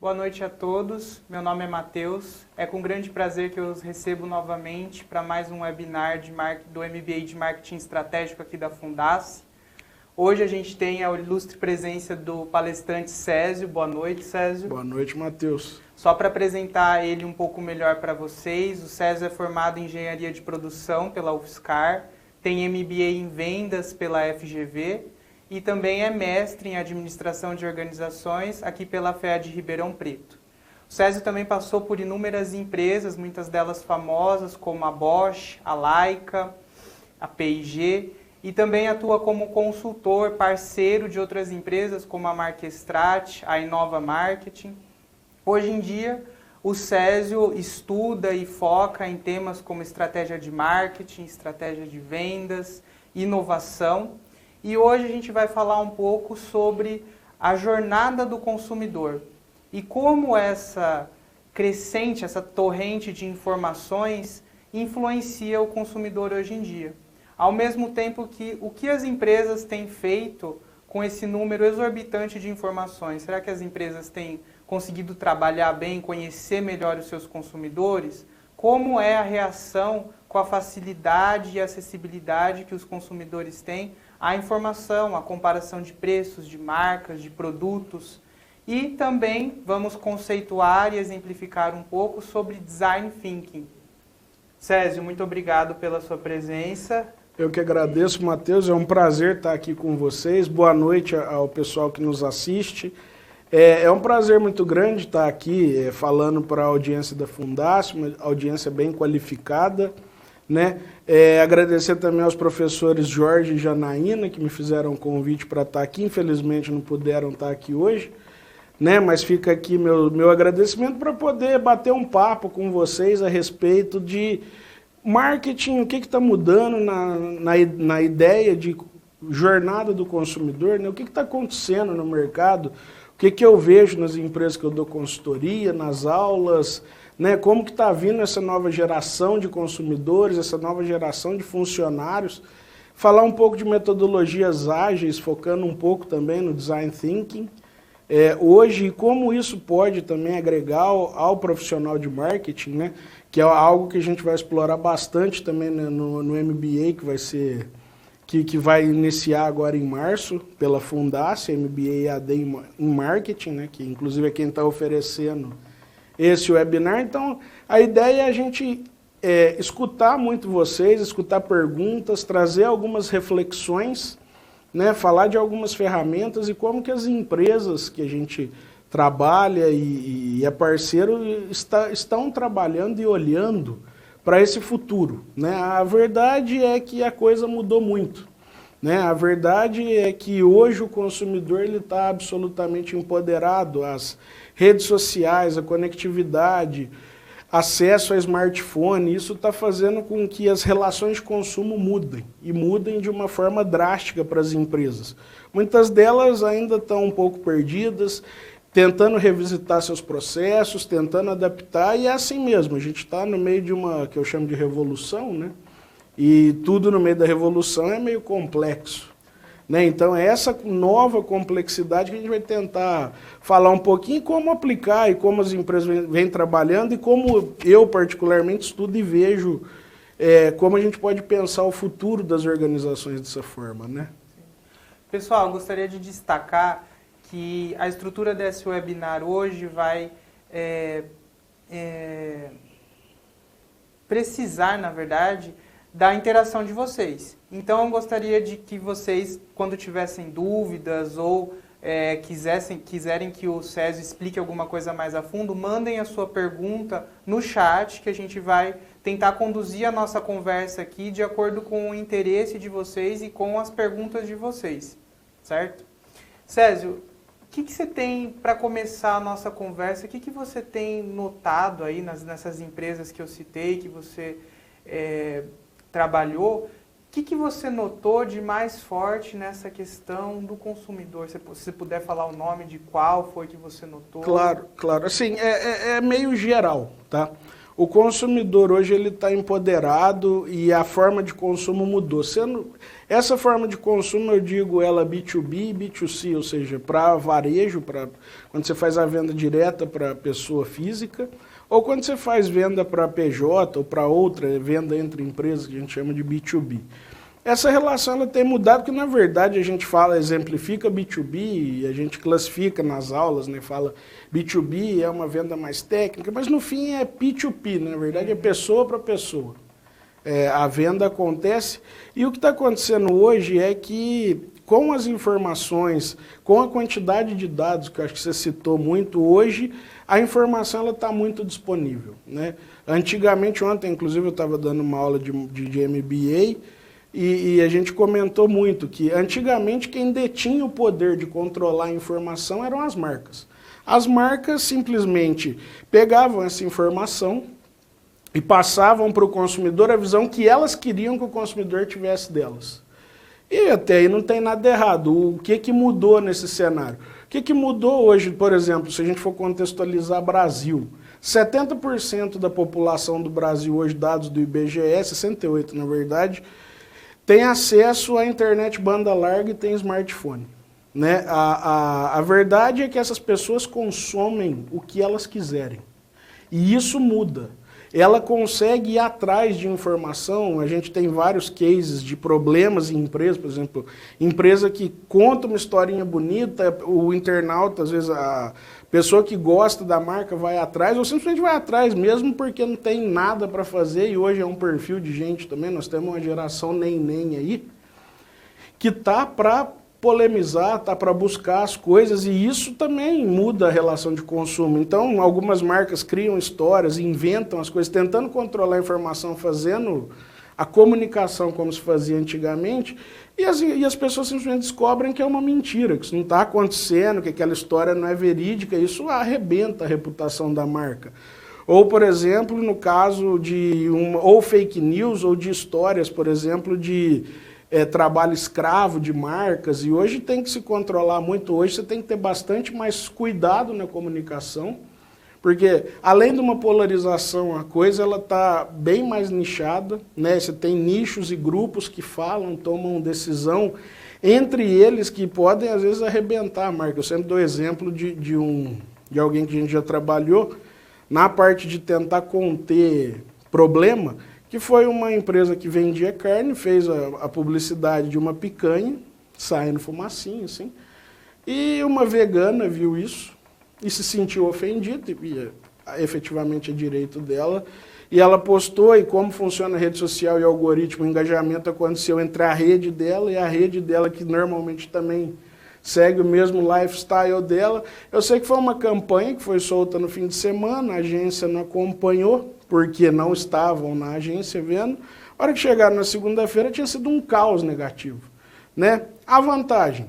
Boa noite a todos, meu nome é Matheus. É com grande prazer que eu os recebo novamente para mais um webinar do MBA de Marketing Estratégico aqui da Fundace. Hoje a gente tem a ilustre presença do palestrante Césio. Boa noite, Césio. Boa noite, Matheus. Só para apresentar ele um pouco melhor para vocês, o Césio é formado em Engenharia de Produção pela UFSCar, tem MBA em Vendas pela FGV e também é mestre em Administração de Organizações aqui pela FEAD Ribeirão Preto. O Césio também passou por inúmeras empresas, muitas delas famosas, como a Bosch, a Leica, a P&G, e também atua como consultor, parceiro de outras empresas, como a Marquestrat, a Inova Marketing. Hoje em dia, o Césio estuda e foca em temas como estratégia de marketing, estratégia de vendas, inovação. E hoje a gente vai falar um pouco sobre a jornada do consumidor e como essa crescente, essa torrente de informações influencia o consumidor hoje em dia. Ao mesmo tempo que o que as empresas têm feito com esse número exorbitante de informações? Será que as empresas têm conseguido trabalhar bem, conhecer melhor os seus consumidores? Como é a reação com a facilidade e acessibilidade que os consumidores têm à informação, à comparação de preços, de marcas, de produtos? E também vamos conceituar e exemplificar um pouco sobre Design Thinking. Césio, muito obrigado pela sua presença. Eu que agradeço, Matheus. É um prazer estar aqui com vocês. Boa noite ao pessoal que nos assiste. É um prazer muito grande estar aqui falando para a audiência da Fundace, uma audiência bem qualificada, né? Agradecer também aos professores Jorge e Janaína, que me fizeram um convite para estar aqui. Infelizmente não puderam estar aqui hoje, né? Mas fica aqui meu agradecimento para poder bater um papo com vocês a respeito de marketing, o que está mudando na ideia de jornada do consumidor, né? O que está acontecendo no mercado, o que eu vejo nas empresas que eu dou consultoria, nas aulas, né? Como que está vindo essa nova geração de consumidores, essa nova geração de funcionários. Falar um pouco de metodologias ágeis, focando um pouco também no Design Thinking. Hoje, como isso pode também agregar ao profissional de marketing, né? Que é algo que a gente vai explorar bastante também, né, no MBA, que vai ser... Que vai iniciar agora em março pela Fundace, MBA AD em Marketing, né, que inclusive é quem está oferecendo esse webinar. Então, a ideia é a gente escutar muito vocês, escutar perguntas, trazer algumas reflexões, né, falar de algumas ferramentas e como que as empresas que a gente trabalha e é parceiro estão trabalhando e olhando para esse futuro, né? A verdade é que a coisa mudou muito, né? A verdade é que hoje o consumidor está absolutamente empoderado. As redes sociais, a conectividade, acesso a smartphone, isso está fazendo com que as relações de consumo mudem, e mudem de uma forma drástica para as empresas. Muitas delas ainda estão um pouco perdidas, tentando revisitar seus processos, tentando adaptar, e é assim mesmo, a gente está no meio de uma, que eu chamo de revolução, né? E tudo no meio da revolução é meio complexo, né? Então é essa nova complexidade que a gente vai tentar falar um pouquinho como aplicar e como as empresas vêm trabalhando e como eu particularmente estudo e vejo como a gente pode pensar o futuro das organizações dessa forma, né? Pessoal, eu gostaria de destacar que a estrutura desse webinar hoje vai precisar, na verdade, da interação de vocês. Então, eu gostaria de que vocês, quando tivessem dúvidas ou quiserem que o Césio explique alguma coisa mais a fundo, mandem a sua pergunta no chat, que a gente vai tentar conduzir a nossa conversa aqui de acordo com o interesse de vocês e com as perguntas de vocês, certo? Césio, o que você tem, para começar a nossa conversa, o que você tem notado aí nessas empresas que eu citei, que você trabalhou, o que você notou de mais forte nessa questão do consumidor? Se você puder falar o nome de qual foi que você notou. Claro, claro. Assim, é meio geral, tá? o consumidor hoje ele está empoderado e a forma de consumo mudou. Essa forma de consumo, eu digo ela B2B e B2C, ou seja, para varejo, quando você faz a venda direta para pessoa física, ou quando você faz venda para PJ ou para outra, venda entre empresas, que a gente chama de B2B. Essa relação ela tem mudado, porque na verdade a gente exemplifica B2B, e a gente classifica nas aulas, né, fala B2B é uma venda mais técnica, mas no fim é P2P, né, na verdade é pessoa para pessoa. A venda acontece, e o que está acontecendo hoje é que com as informações, com a quantidade de dados, que eu acho que você citou muito hoje, a informação está muito disponível, né? Antigamente, ontem inclusive eu estava dando uma aula de MBA, e a gente comentou muito que antigamente quem detinha o poder de controlar a informação eram as marcas. As marcas simplesmente pegavam essa informação e passavam para o consumidor a visão que elas queriam que o consumidor tivesse delas. E até aí não tem nada errado. O que mudou nesse cenário? O que mudou hoje, por exemplo, se a gente for contextualizar Brasil? 70% da população do Brasil hoje, dados do IBGE, 68% na verdade, tem acesso à internet banda larga e tem smartphone. Né? A verdade é que essas pessoas consomem o que elas quiserem. E isso muda. Ela consegue ir atrás de informação, a gente tem vários cases de problemas em empresas, por exemplo, empresa que conta uma historinha bonita, o internauta, às vezes a pessoa que gosta da marca vai atrás, ou simplesmente vai atrás mesmo porque não tem nada para fazer, e hoje é um perfil de gente também, nós temos uma geração nem aí, que tá para polemizar, tá para buscar as coisas, e isso também muda a relação de consumo. Então, algumas marcas criam histórias, inventam as coisas, tentando controlar a informação, fazendo a comunicação como se fazia antigamente, e as pessoas simplesmente descobrem que é uma mentira, que isso não está acontecendo, que aquela história não é verídica, isso arrebenta a reputação da marca. Ou, por exemplo, no caso de ou fake news, ou de histórias, por exemplo, de trabalho escravo de marcas, e hoje tem que se controlar muito, hoje você tem que ter bastante mais cuidado na comunicação, porque além de uma polarização, a coisa ela está bem mais nichada, né? Você tem nichos e grupos que falam, tomam decisão, entre eles que podem às vezes arrebentar a marca. Eu sempre dou exemplo de alguém que a gente já trabalhou, na parte de tentar conter problema, que foi uma empresa que vendia carne, fez a publicidade de uma picanha, saindo fumacinha, assim, e uma vegana viu isso e se sentiu ofendida, e efetivamente é direito dela, e ela postou, e como funciona a rede social e o algoritmo, o engajamento aconteceu entre a rede dela e a rede dela, que normalmente também segue o mesmo lifestyle dela. Eu sei que foi uma campanha que foi solta no fim de semana, a agência não acompanhou, porque não estavam na agência vendo. A hora que chegaram na segunda-feira tinha sido um caos negativo, né? A vantagem,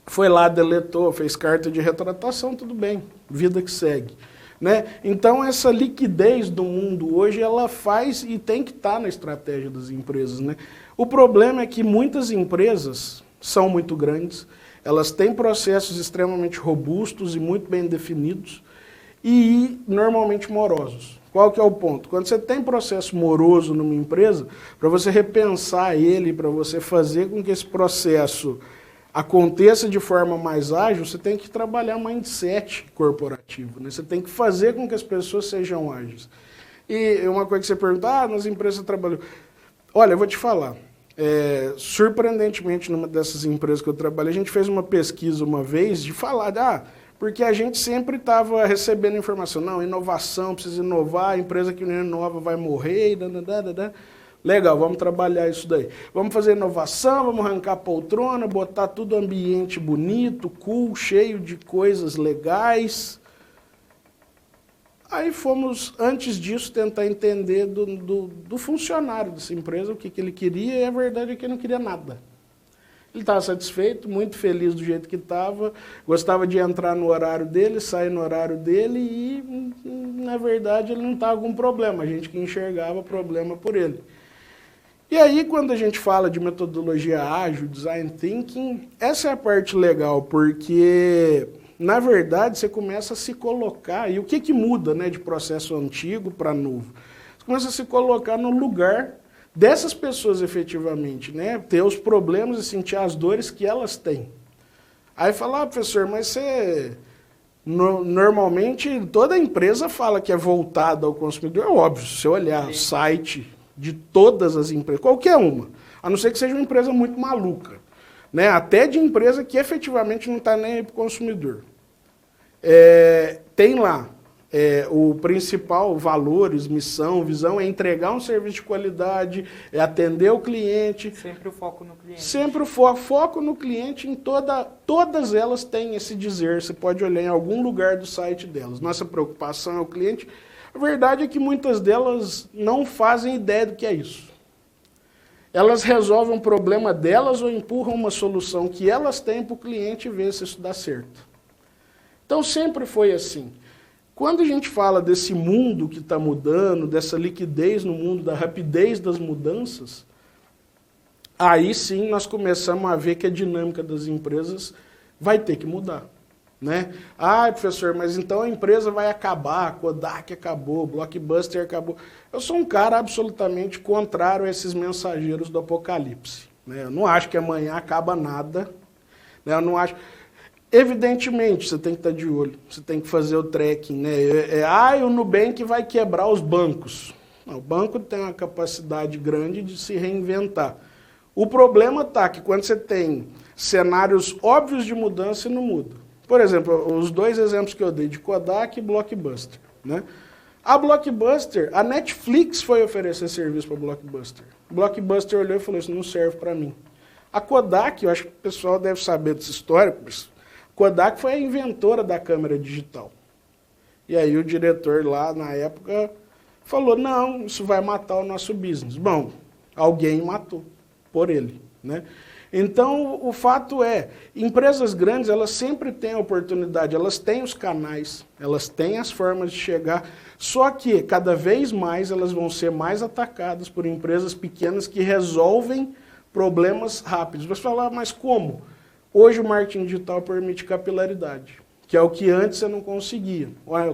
foi lá, deletou, fez carta de retratação, tudo bem, vida que segue, né? Então essa liquidez do mundo hoje, ela faz e tem que estar na estratégia das empresas, né? O problema é que muitas empresas são muito grandes, elas têm processos extremamente robustos e muito bem definidos e normalmente morosos. Qual que é o ponto? Quando você tem processo moroso numa empresa, para você repensar ele, para você fazer com que esse processo aconteça de forma mais ágil, você tem que trabalhar mindset corporativo, né? Você tem que fazer com que as pessoas sejam ágeis. E uma coisa que você pergunta, nas empresas você trabalhou. Olha, eu vou te falar, surpreendentemente, numa dessas empresas que eu trabalhei, a gente fez uma pesquisa uma vez de falar, porque a gente sempre estava recebendo informação, não, inovação, precisa inovar, a empresa que não inova vai morrer, legal, vamos trabalhar isso daí. Vamos fazer inovação, vamos arrancar poltrona, botar tudo ambiente bonito, cool, cheio de coisas legais. Aí fomos, antes disso, tentar entender do funcionário dessa empresa, o que ele queria, e a verdade é que ele não queria nada. Ele estava satisfeito, muito feliz do jeito que estava, gostava de entrar no horário dele, sair no horário dele e, na verdade, ele não estava com problema, a gente que enxergava problema por ele. E aí, quando a gente fala de metodologia ágil, design thinking, essa é a parte legal, porque na verdade, você começa a se colocar, e o que muda, né, de processo antigo para novo? Você começa a se colocar no lugar dessas pessoas efetivamente, né, ter os problemas e sentir as dores que elas têm. Aí fala, professor, mas você... Normalmente, toda empresa fala que é voltada ao consumidor, é óbvio, se você olhar o site de todas as empresas, qualquer uma, a não ser que seja uma empresa muito maluca, né? Até de empresa que efetivamente não está nem aí para o consumidor. Tem lá o principal, valores, missão, visão, é entregar um serviço de qualidade, é atender o cliente. Sempre o foco no cliente. Sempre o foco no cliente, em todas elas têm esse dizer, você pode olhar em algum lugar do site delas. Nossa preocupação é o cliente. A verdade é que muitas delas não fazem ideia do que é isso. Elas resolvem um problema delas ou empurram uma solução que elas têm para o cliente e ver se isso dá certo. Então sempre foi assim. Quando a gente fala desse mundo que está mudando, dessa liquidez no mundo, da rapidez das mudanças, aí sim nós começamos a ver que a dinâmica das empresas vai ter que mudar. Né? Ah, professor, mas então a empresa vai acabar, a Kodak acabou, Blockbuster acabou. Eu sou um cara absolutamente contrário a esses mensageiros do apocalipse. Né? Eu não acho que amanhã acaba nada. Né? Eu não acho... Evidentemente, você tem que estar de olho, você tem que fazer o tracking. Né? O Nubank vai quebrar os bancos. Não, o banco tem uma capacidade grande de se reinventar. O problema está que quando você tem cenários óbvios de mudança, não muda. Por exemplo, os dois exemplos que eu dei, de Kodak e Blockbuster. Né? A Blockbuster, a Netflix foi oferecer serviço para a Blockbuster. O Blockbuster olhou e falou, isso não serve para mim. A Kodak, eu acho que o pessoal deve saber dessa história, mas Kodak foi a inventora da câmera digital. E aí o diretor lá, na época, falou, não, isso vai matar o nosso business. Bom, alguém matou por ele. Né? Então, o fato é, empresas grandes, elas sempre têm a oportunidade, elas têm os canais, elas têm as formas de chegar, só que cada vez mais elas vão ser mais atacadas por empresas pequenas que resolvem problemas rápidos. Você fala, mas como? Hoje o marketing digital permite capilaridade, que é o que antes você não conseguia.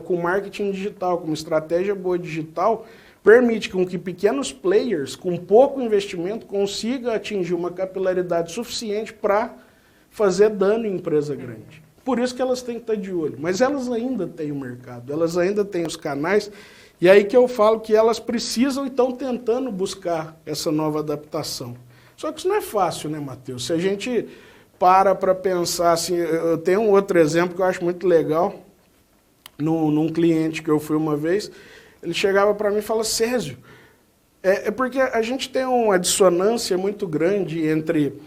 Com marketing digital, com uma estratégia boa digital, permite com que pequenos players, com pouco investimento, consigam atingir uma capilaridade suficiente para fazer dano em empresa grande. Por isso que elas têm que estar de olho. Mas elas ainda têm o mercado, elas ainda têm os canais, e aí que eu falo que elas precisam e estão tentando buscar essa nova adaptação. Só que isso não é fácil, né, Matheus? Se a gente para pensar assim, eu tenho um outro exemplo que eu acho muito legal, num cliente que eu fui uma vez, ele chegava para mim e falava, Césio, porque a gente tem uma dissonância muito grande entre,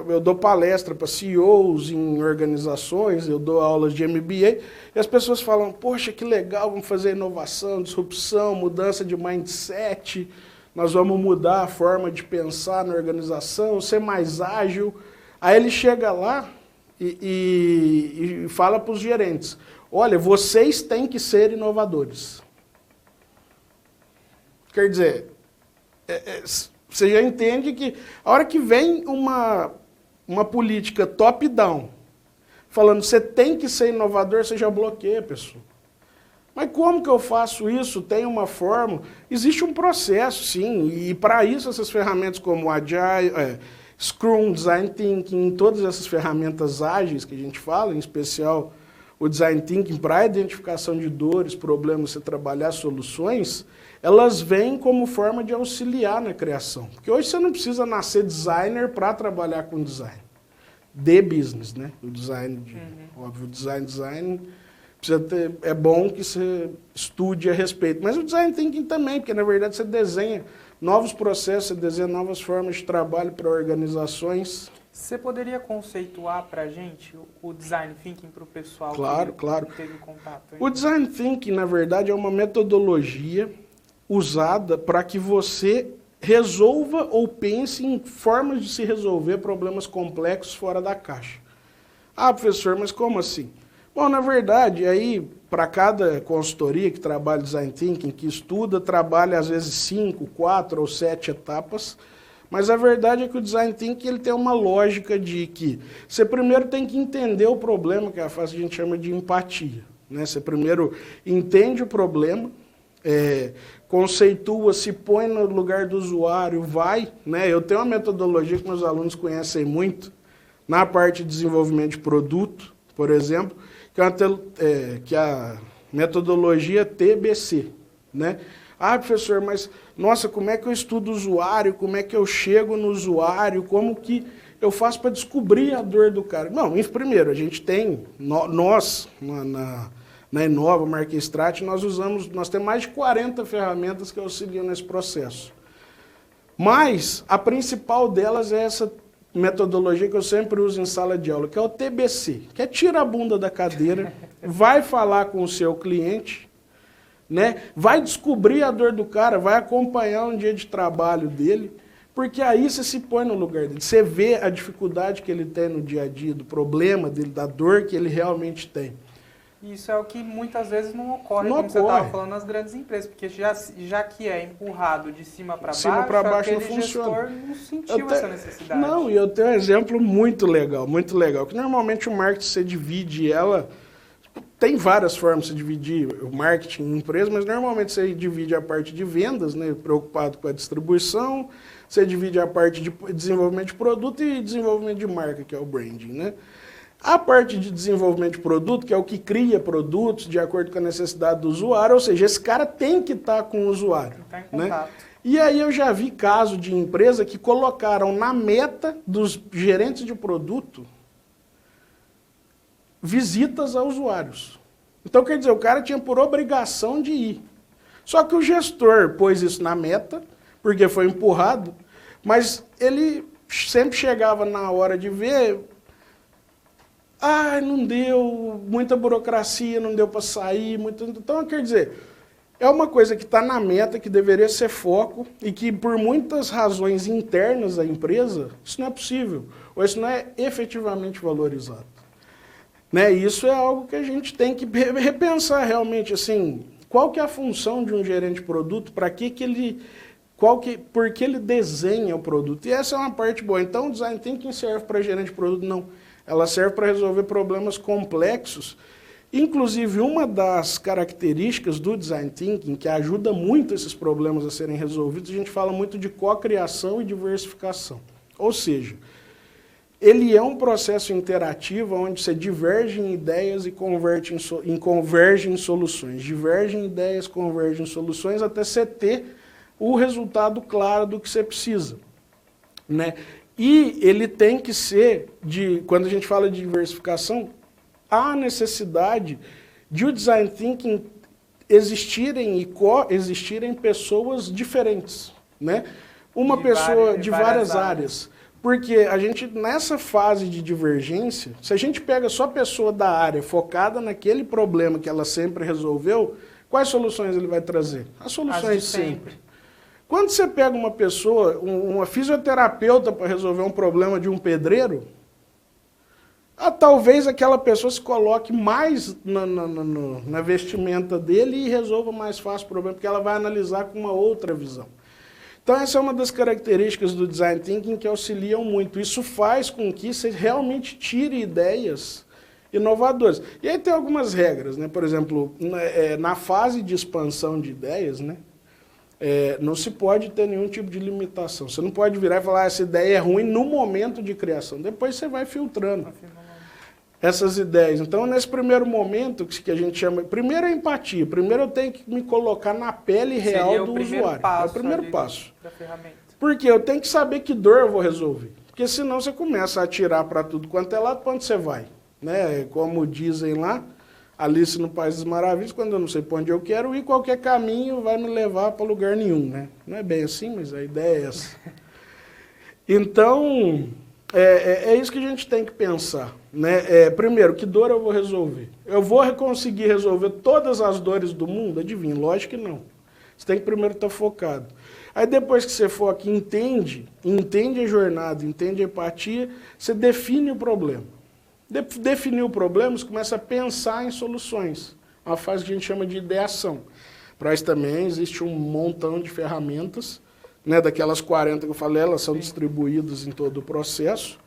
eu dou palestra para CEOs em organizações, eu dou aulas de MBA, e as pessoas falam, poxa, que legal, vamos fazer inovação, disrupção, mudança de mindset, nós vamos mudar a forma de pensar na organização, ser mais ágil. Aí ele chega lá e fala para os gerentes, olha, vocês têm que ser inovadores. Quer dizer, você já entende que a hora que vem uma política top-down, falando você tem que ser inovador, você já bloqueia a pessoa. Mas como que eu faço isso? Tem uma forma? Existe um processo, sim, e para isso essas ferramentas como o Agile, Scrum, Design Thinking, todas essas ferramentas ágeis que a gente fala, em especial o Design Thinking para a identificação de dores, problemas, você trabalhar soluções, elas vêm como forma de auxiliar na criação. Porque hoje você não precisa nascer designer para trabalhar com design. De business, né? O design, óbvio, o design... é bom que você estude a respeito. Mas o Design Thinking também, porque na verdade você desenha novos processos, você desenha novas formas de trabalho para organizações. Você poderia conceituar para a gente o Design Thinking para o pessoal que teve contato? Hein? O Design Thinking, na verdade, é uma metodologia usada para que você resolva ou pense em formas de se resolver problemas complexos fora da caixa. Ah, professor, mas como assim? Bom, na verdade, aí, para cada consultoria que trabalha Design Thinking, que estuda, trabalha às vezes 5, 4 ou 7 etapas, Mas a verdade é que o Design Thinking ele tem uma lógica de que você primeiro tem que entender o problema, que é a fase que a gente chama de empatia. Né? Você primeiro entende o problema, conceitua, se põe no lugar do usuário, vai. Né? Eu tenho uma metodologia que meus alunos conhecem muito, na parte de desenvolvimento de produto, por exemplo, que é a metodologia TBC. Né? Ah, professor, mas, nossa, como é que eu estudo o usuário? Como é que eu chego no usuário? Como que eu faço para descobrir a dor do cara? Não, primeiro, a gente tem, nós, na Inova, Marquestrat, nós temos mais de 40 ferramentas que auxiliam nesse processo. Mas a principal delas é essa metodologia que eu sempre uso em sala de aula, que é o TBC, que é tira a bunda da cadeira, vai falar com o seu cliente, né? Vai descobrir a dor do cara, vai acompanhar um dia de trabalho dele, porque aí você se põe no lugar dele, você vê a dificuldade que ele tem no dia a dia, do problema dele, da dor que ele realmente tem. Isso é o que muitas vezes não ocorre, como você estava falando, nas grandes empresas, porque já que é empurrado de cima para baixo, não funciona. Gestor não sentiu essa necessidade. Não, e eu tenho um exemplo muito legal, que normalmente o marketing você divide ela. Tem várias formas de dividir o marketing em empresa, mas normalmente você divide a parte de vendas, né, preocupado com a distribuição, você divide a parte de desenvolvimento de produto e desenvolvimento de marca, que é o branding. Né? A parte de desenvolvimento de produto, que é o que cria produtos de acordo com a necessidade do usuário, ou seja, esse cara tem que estar com o usuário. Tá em contato. Né? E aí eu já vi caso de empresa que colocaram na meta dos gerentes de produto visitas a usuários. Então, quer dizer, o cara tinha por obrigação de ir. Só que o gestor pôs isso na meta, porque foi empurrado, mas ele sempre chegava na hora de ver, não deu, muita burocracia, não deu para sair, então, quer dizer, é uma coisa que está na meta, que deveria ser foco, e que por muitas razões internas da empresa, isso não é possível, ou isso não é efetivamente valorizado. Né? Isso é algo que a gente tem que repensar realmente, assim, qual que é a função de um gerente de produto, para que ele, por que ele desenha o produto. E essa é uma parte boa. Então, o Design Thinking serve para gerente de produto? Não. Ela serve para resolver problemas complexos. Inclusive, uma das características do Design Thinking, que ajuda muito esses problemas a serem resolvidos, a gente fala muito de cocriação e diversificação. Ou seja, ele é um processo interativo onde você diverge em ideias e converge em soluções. Diverge em ideias, converge em soluções, até você ter o resultado claro do que você precisa. Né? E ele tem que ser, quando a gente fala de diversificação, há necessidade de o Design Thinking existirem e coexistirem pessoas diferentes. Né? Uma pessoa de várias áreas. Porque a gente, nessa fase de divergência, se a gente pega só a pessoa da área focada naquele problema que ela sempre resolveu, quais soluções ele vai trazer? As soluções sempre. Quando você pega uma pessoa, uma fisioterapeuta para resolver um problema de um pedreiro, talvez aquela pessoa se coloque mais na vestimenta dele e resolva mais fácil o problema, porque ela vai analisar com uma outra visão. Então, essa é uma das características do Design Thinking que auxiliam muito. Isso faz com que você realmente tire ideias inovadoras. E aí tem algumas regras, né? Por exemplo, na fase de expansão de ideias, né? Não se pode ter nenhum tipo de limitação. Você não pode virar e falar, essa ideia é ruim no momento de criação. Depois você vai filtrando essas ideias. Então, nesse primeiro momento, que a gente chama... Primeiro é empatia. Primeiro eu tenho que me colocar na pele real do usuário. É o primeiro passo. Da ferramenta. Porque eu tenho que saber que dor eu vou resolver. Porque senão você começa a atirar para tudo quanto é lado, para onde você vai. Né? Como dizem lá, Alice no País das Maravilhas, quando eu não sei para onde eu quero ir, qualquer caminho vai me levar para lugar nenhum. Né? Não é bem assim, mas a ideia é essa. Então... É isso que a gente tem que pensar. Né? Primeiro, que dor eu vou resolver? Eu vou conseguir resolver todas as dores do mundo? Adivinha, lógico que não. Você tem que primeiro estar focado. Aí depois que você foca, entende a jornada, entende a empatia, você define o problema. Definir o problema, você começa a pensar em soluções. Uma fase que a gente chama de ideação. Para isso também existe um montão de ferramentas. né, daquelas 40 que eu falei, elas são distribuídas em todo o processo.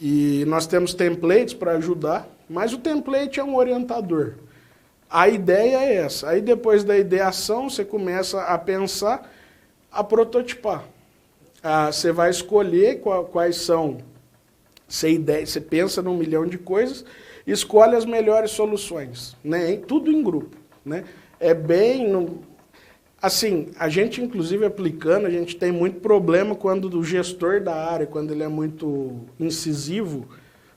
E nós temos templates para ajudar, mas o template é um orientador. A ideia é essa. Aí depois da ideação, você começa a pensar, a prototipar. Você vai escolher quais são, você pensa num milhão de coisas, escolhe as melhores soluções, né? Tudo em grupo, né? É bem... Assim, a gente, inclusive, aplicando, a gente tem muito problema quando o gestor da área, quando ele é muito incisivo,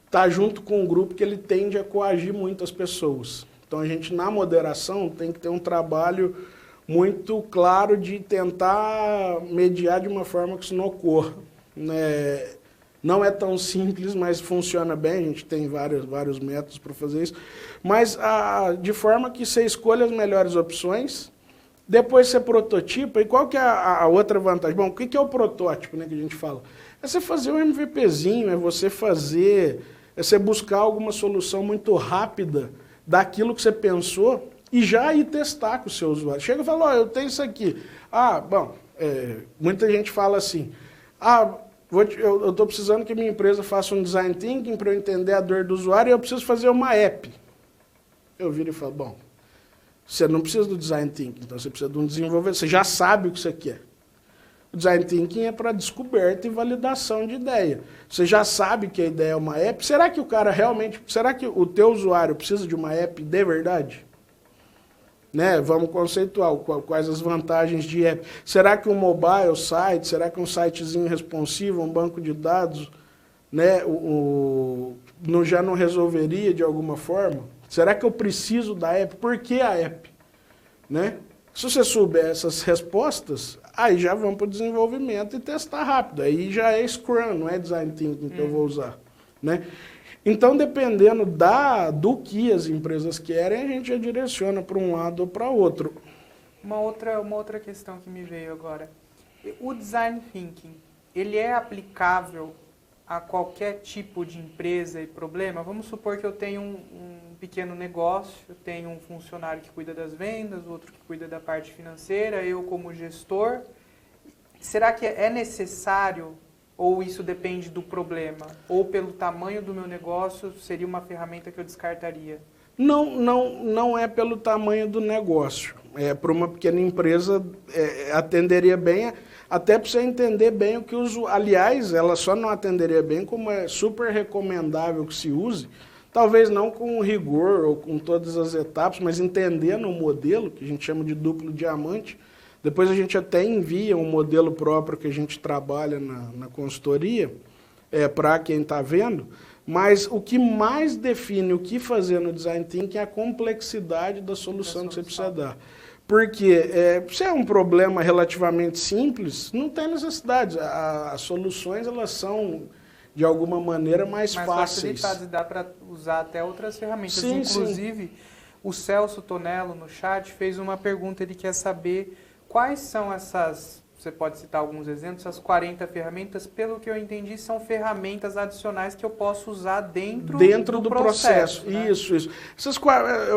está junto com um grupo que ele tende a coagir muito as pessoas. Então, a gente, na moderação, tem que ter um trabalho muito claro de tentar mediar de uma forma que isso não ocorra, né? Não é tão simples, mas funciona bem, a gente tem vários métodos para fazer isso. Mas de forma que você escolha as melhores opções, depois você prototipa, e qual que é a outra vantagem? Bom, o que é o protótipo, né, que a gente fala? É você fazer um MVPzinho, é você buscar alguma solução muito rápida daquilo que você pensou e já ir testar com o seu usuário. Chega e fala, eu tenho isso aqui. Muita gente fala assim, eu estou precisando que minha empresa faça um design thinking para eu entender a dor do usuário e eu preciso fazer uma app. Eu viro e falo, bom, você não precisa do design thinking, então você precisa de um desenvolvedor, você já sabe o que você quer. O design thinking é para descoberta e validação de ideia. Você já sabe que a ideia é uma app, será que será que o teu usuário precisa de uma app de verdade? Né? Vamos conceituar quais as vantagens de app. Será que um mobile site, será que um sitezinho responsivo, um banco de dados, né, já não resolveria de alguma forma? Será que eu preciso da app? Por que a app? Né? Se você souber essas respostas, aí já vamos para o desenvolvimento e testar rápido. Aí já é Scrum, não é Design Thinking que eu vou usar. Né? Então, dependendo do que as empresas querem, a gente já direciona para um lado ou para outro. Uma outra questão que me veio agora. O Design Thinking, ele é aplicável a qualquer tipo de empresa e problema? Vamos supor que eu tenho um pequeno negócio, eu tenho um funcionário que cuida das vendas, outro que cuida da parte financeira, eu como gestor. Será que é necessário, ou isso depende do problema? Ou pelo tamanho do meu negócio, seria uma ferramenta que eu descartaria? Não é pelo tamanho do negócio. Para uma pequena empresa, atenderia bem, até para você entender bem o que aliás, ela só não atenderia bem, como é super recomendável que se use, talvez não com rigor ou com todas as etapas, mas entendendo o modelo, que a gente chama de duplo diamante. Depois a gente até envia um modelo próprio que a gente trabalha na consultoria, para quem está vendo. Mas o que mais define o que fazer no Design Thinking é a complexidade da solução que você precisa dar. Porque se é um problema relativamente simples, não tem necessidade. As soluções, elas são, de alguma maneira, mais fáceis. Facilitadas, dá para usar até outras ferramentas. Sim, inclusive, o Celso Tonello, no chat, fez uma pergunta, ele quer saber quais são essas... Você pode citar alguns exemplos, essas 40 ferramentas, pelo que eu entendi, são ferramentas adicionais que eu posso usar dentro do processo. Né? Isso.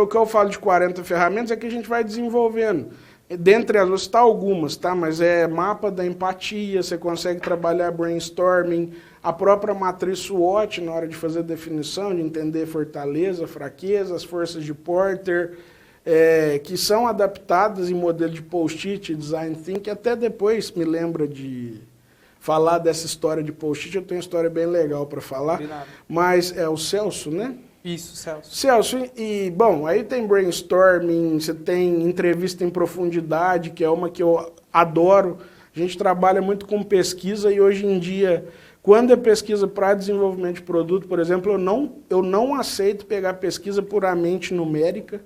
O que eu falo de 40 ferramentas é que a gente vai desenvolvendo. Dentre elas, está algumas, tá? Mas é mapa da empatia, você consegue trabalhar brainstorming, a própria matriz SWOT na hora de fazer definição, de entender fortaleza, fraqueza, as forças de Porter, que são adaptadas em modelo de post-it, design thinking. Até depois me lembra de falar dessa história de post-it, eu tenho uma história bem legal para falar. Combinado. Mas é o Celso, né? Isso, Celso. Celso, bom, aí tem brainstorming, você tem entrevista em profundidade, que é uma que eu adoro. A gente trabalha muito com pesquisa e hoje em dia, quando é pesquisa para desenvolvimento de produto, por exemplo, eu não aceito pegar pesquisa puramente numérica.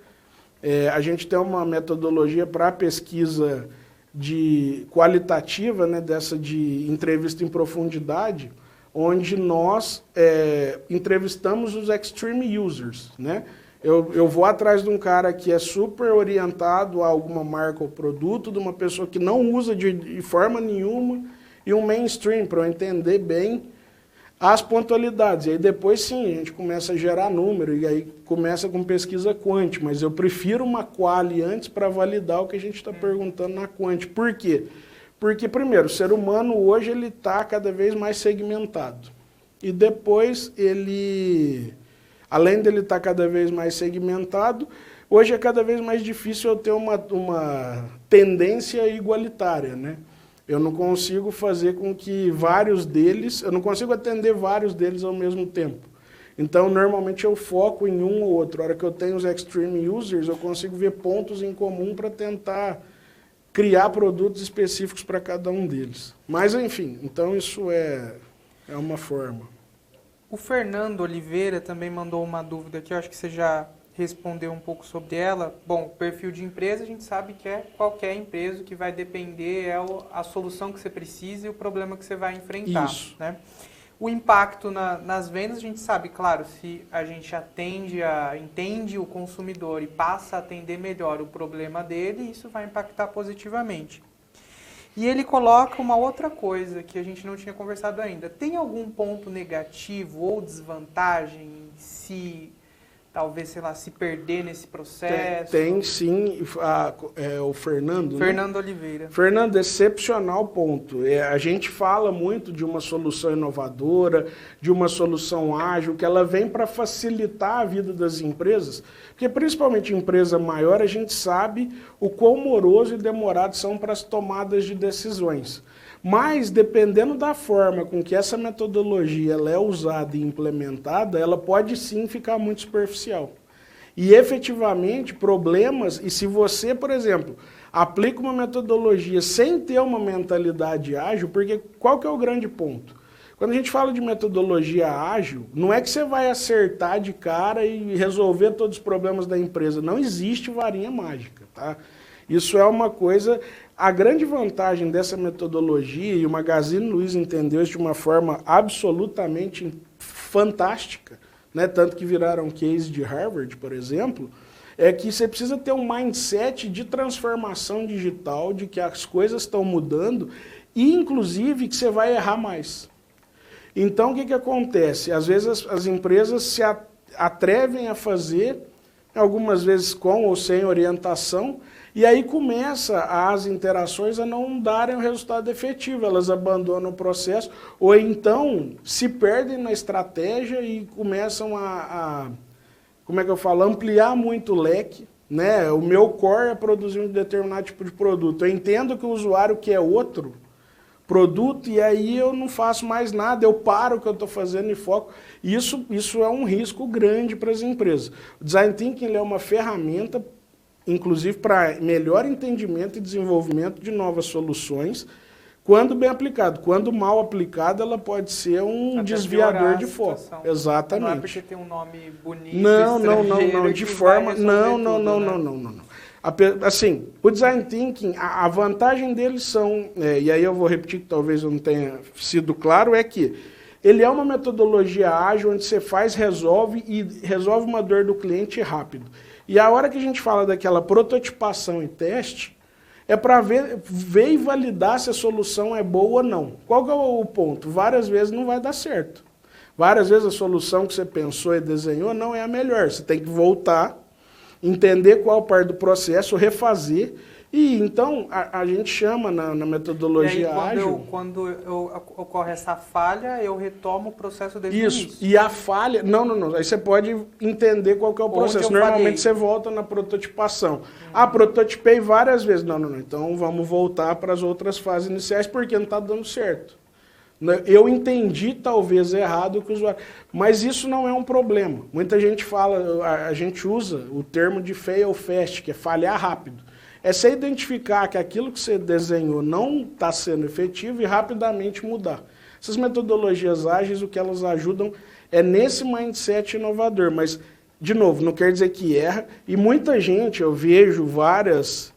A gente tem uma metodologia para pesquisa qualitativa, né, dessa de entrevista em profundidade, onde nós entrevistamos os extreme users. Né? Eu vou atrás de um cara que é super orientado a alguma marca ou produto, de uma pessoa que não usa de forma nenhuma, e um mainstream, para eu entender bem as pontualidades. E aí depois sim, a gente começa a gerar número, e aí começa com pesquisa quant, mas eu prefiro uma quali antes para validar o que a gente está perguntando na quant. Por quê? Porque, primeiro, o ser humano hoje ele está cada vez mais segmentado. E depois ele, além dele estar cada vez mais segmentado, hoje é cada vez mais difícil eu ter uma tendência igualitária, né? Eu não consigo fazer com que eu não consigo atender vários deles ao mesmo tempo. Então, normalmente eu foco em um ou outro. A hora que eu tenho os extreme users, eu consigo ver pontos em comum para tentar criar produtos específicos para cada um deles. Mas, enfim, então isso é uma forma. O Fernando Oliveira também mandou uma dúvida aqui, eu acho que você já respondeu um pouco sobre ela. Bom, perfil de empresa, a gente sabe que é qualquer empresa, que vai depender a solução que você precisa e o problema que você vai enfrentar. Isso. Né? O impacto nas vendas, a gente sabe, claro, se a gente entende o consumidor e passa a atender melhor o problema dele, isso vai impactar positivamente. E ele coloca uma outra coisa que a gente não tinha conversado ainda. Tem algum ponto negativo ou desvantagem se, talvez, sei lá, se perder nesse processo? Tem sim, o Fernando. Fernando, né? Oliveira. Fernando, excepcional ponto. A gente fala muito de uma solução inovadora, de uma solução ágil, que ela vem para facilitar a vida das empresas, porque principalmente empresa maior, a gente sabe o quão moroso e demorado são para as tomadas de decisões. Mas, dependendo da forma com que essa metodologia ela é usada e implementada, ela pode sim ficar muito superficial. E, efetivamente, problemas, e se você, por exemplo, aplica uma metodologia sem ter uma mentalidade ágil, porque qual que é o grande ponto? Quando a gente fala de metodologia ágil, não é que você vai acertar de cara e resolver todos os problemas da empresa. Não existe varinha mágica, tá? Isso é uma coisa... A grande vantagem dessa metodologia, e o Magazine Luiza entendeu isso de uma forma absolutamente fantástica, né? Tanto que viraram case de Harvard, por exemplo, é que você precisa ter um mindset de transformação digital, de que as coisas estão mudando e, inclusive, que você vai errar mais. Então, o que acontece? Às vezes as empresas se atrevem a fazer, algumas vezes com ou sem orientação, e aí começa as interações a não darem o resultado efetivo, elas abandonam o processo, ou então se perdem na estratégia e começam como é que eu falo, ampliar muito o leque, né? O meu core é produzir um determinado tipo de produto. Eu entendo que o usuário quer outro produto e aí eu não faço mais nada, eu paro o que eu estou fazendo e foco. Isso é um risco grande para as empresas. O Design Thinking é uma ferramenta, inclusive para melhor entendimento e desenvolvimento de novas soluções, quando bem aplicado. Quando mal aplicado, ela pode ser um até desviador de foco. Exatamente. Não é porque tem um nome bonito, não, de forma... Não. Assim, o Design Thinking, a vantagem deles são, e aí eu vou repetir que talvez eu não tenha sido claro, é que ele é uma metodologia ágil onde você resolve uma dor do cliente rápido. E a hora que a gente fala daquela prototipação e teste, é para ver e validar se a solução é boa ou não. Qual que é o ponto? Várias vezes não vai dar certo. Várias vezes a solução que você pensou e desenhou não é a melhor. Você tem que voltar, entender qual parte do processo, refazer. E então a gente chama na metodologia ágil... Quando ocorre essa falha, eu retomo o processo desde o início. Isso, e a falha... Não. Aí você pode entender qual que é o processo. Normalmente você volta na prototipação. Prototipei várias vezes. Não. Então vamos voltar para as outras fases iniciais porque não está dando certo. Eu entendi talvez errado o que o usuário... Mas isso não é um problema. Muita gente fala, a gente usa o termo de fail fast, que é falhar rápido. É você identificar que aquilo que você desenhou não está sendo efetivo e rapidamente mudar. Essas metodologias ágeis, o que elas ajudam é nesse mindset inovador. Mas, de novo, não quer dizer que erra. E muita gente, eu vejo vários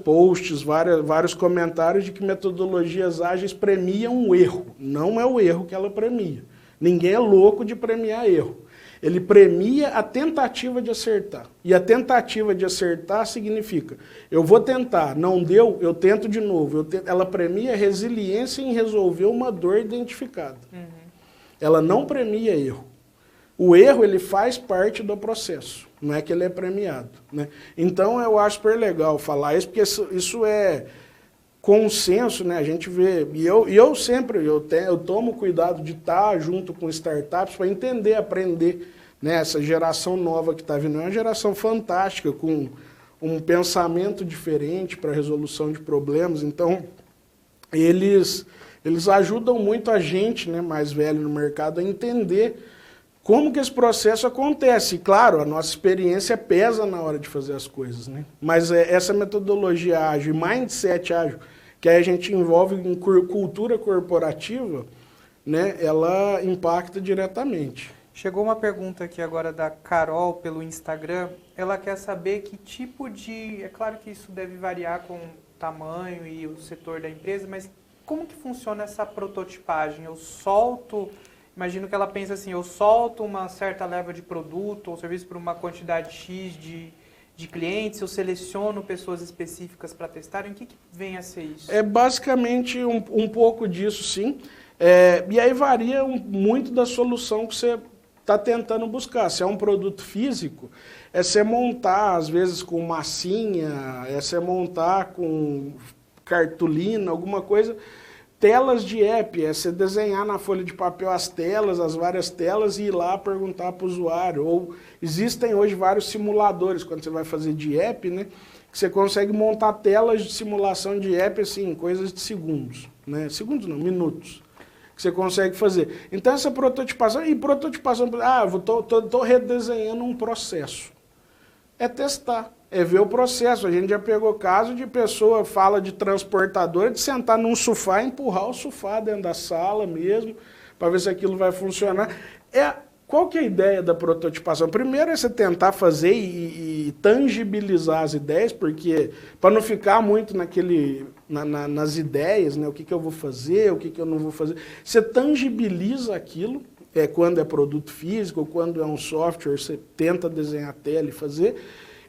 posts, vários comentários de que metodologias ágeis premiam o erro. Não é o erro que ela premia. Ninguém é louco de premiar erro. Ele premia a tentativa de acertar. E a tentativa de acertar significa, eu vou tentar, não deu, eu tento de novo. Ela premia resiliência em resolver uma dor identificada. Ela não premia erro. O erro, ele faz parte do processo, não é que ele é premiado, né? Então, eu acho super legal falar isso, porque isso consenso, né? A gente vê, e eu sempre, eu tomo cuidado de estar junto com startups para entender, aprender, né? Essa geração nova que está vindo é uma geração fantástica, com um pensamento diferente para a resolução de problemas. Então, eles ajudam muito a gente, né, mais velho no mercado, a entender como que esse processo acontece. E, claro, a nossa experiência pesa na hora de fazer as coisas, né? Mas essa metodologia ágil, mindset ágil, que aí a gente envolve em cultura corporativa, né, ela impacta diretamente. Chegou uma pergunta aqui agora da Carol pelo Instagram. Ela quer saber que tipo de... É claro que isso deve variar com o tamanho e o setor da empresa, mas como que funciona essa prototipagem? Eu solto... Imagino que ela pensa assim, eu solto uma certa leva de produto ou serviço para uma quantidade X de clientes, eu seleciono pessoas específicas para testarem. O que vem a ser isso? É basicamente um pouco disso, sim. E aí varia muito da solução que você está tentando buscar. Se é um produto físico, é você montar, às vezes, com massinha, é você montar com cartolina, alguma coisa. Telas de app, é você desenhar na folha de papel as telas, as várias telas, e ir lá perguntar para o usuário. Ou existem hoje vários simuladores, quando você vai fazer de app, né, que você consegue montar telas de simulação de app, assim, coisas de segundos. Né? Segundos não, minutos. Que você consegue fazer. Então essa prototipação, estou redesenhando um processo. É testar, é ver o processo. A gente já pegou caso de pessoa, fala de transportadora, de sentar num sofá e empurrar o sofá dentro da sala mesmo, para ver se aquilo vai funcionar. Qual que é a ideia da prototipação? Primeiro é você tentar fazer e tangibilizar as ideias, porque para não ficar muito nas ideias, né? O que eu vou fazer, o que eu não vou fazer. Você tangibiliza aquilo, quando é produto físico, ou quando é um software, você tenta desenhar a tela e fazer,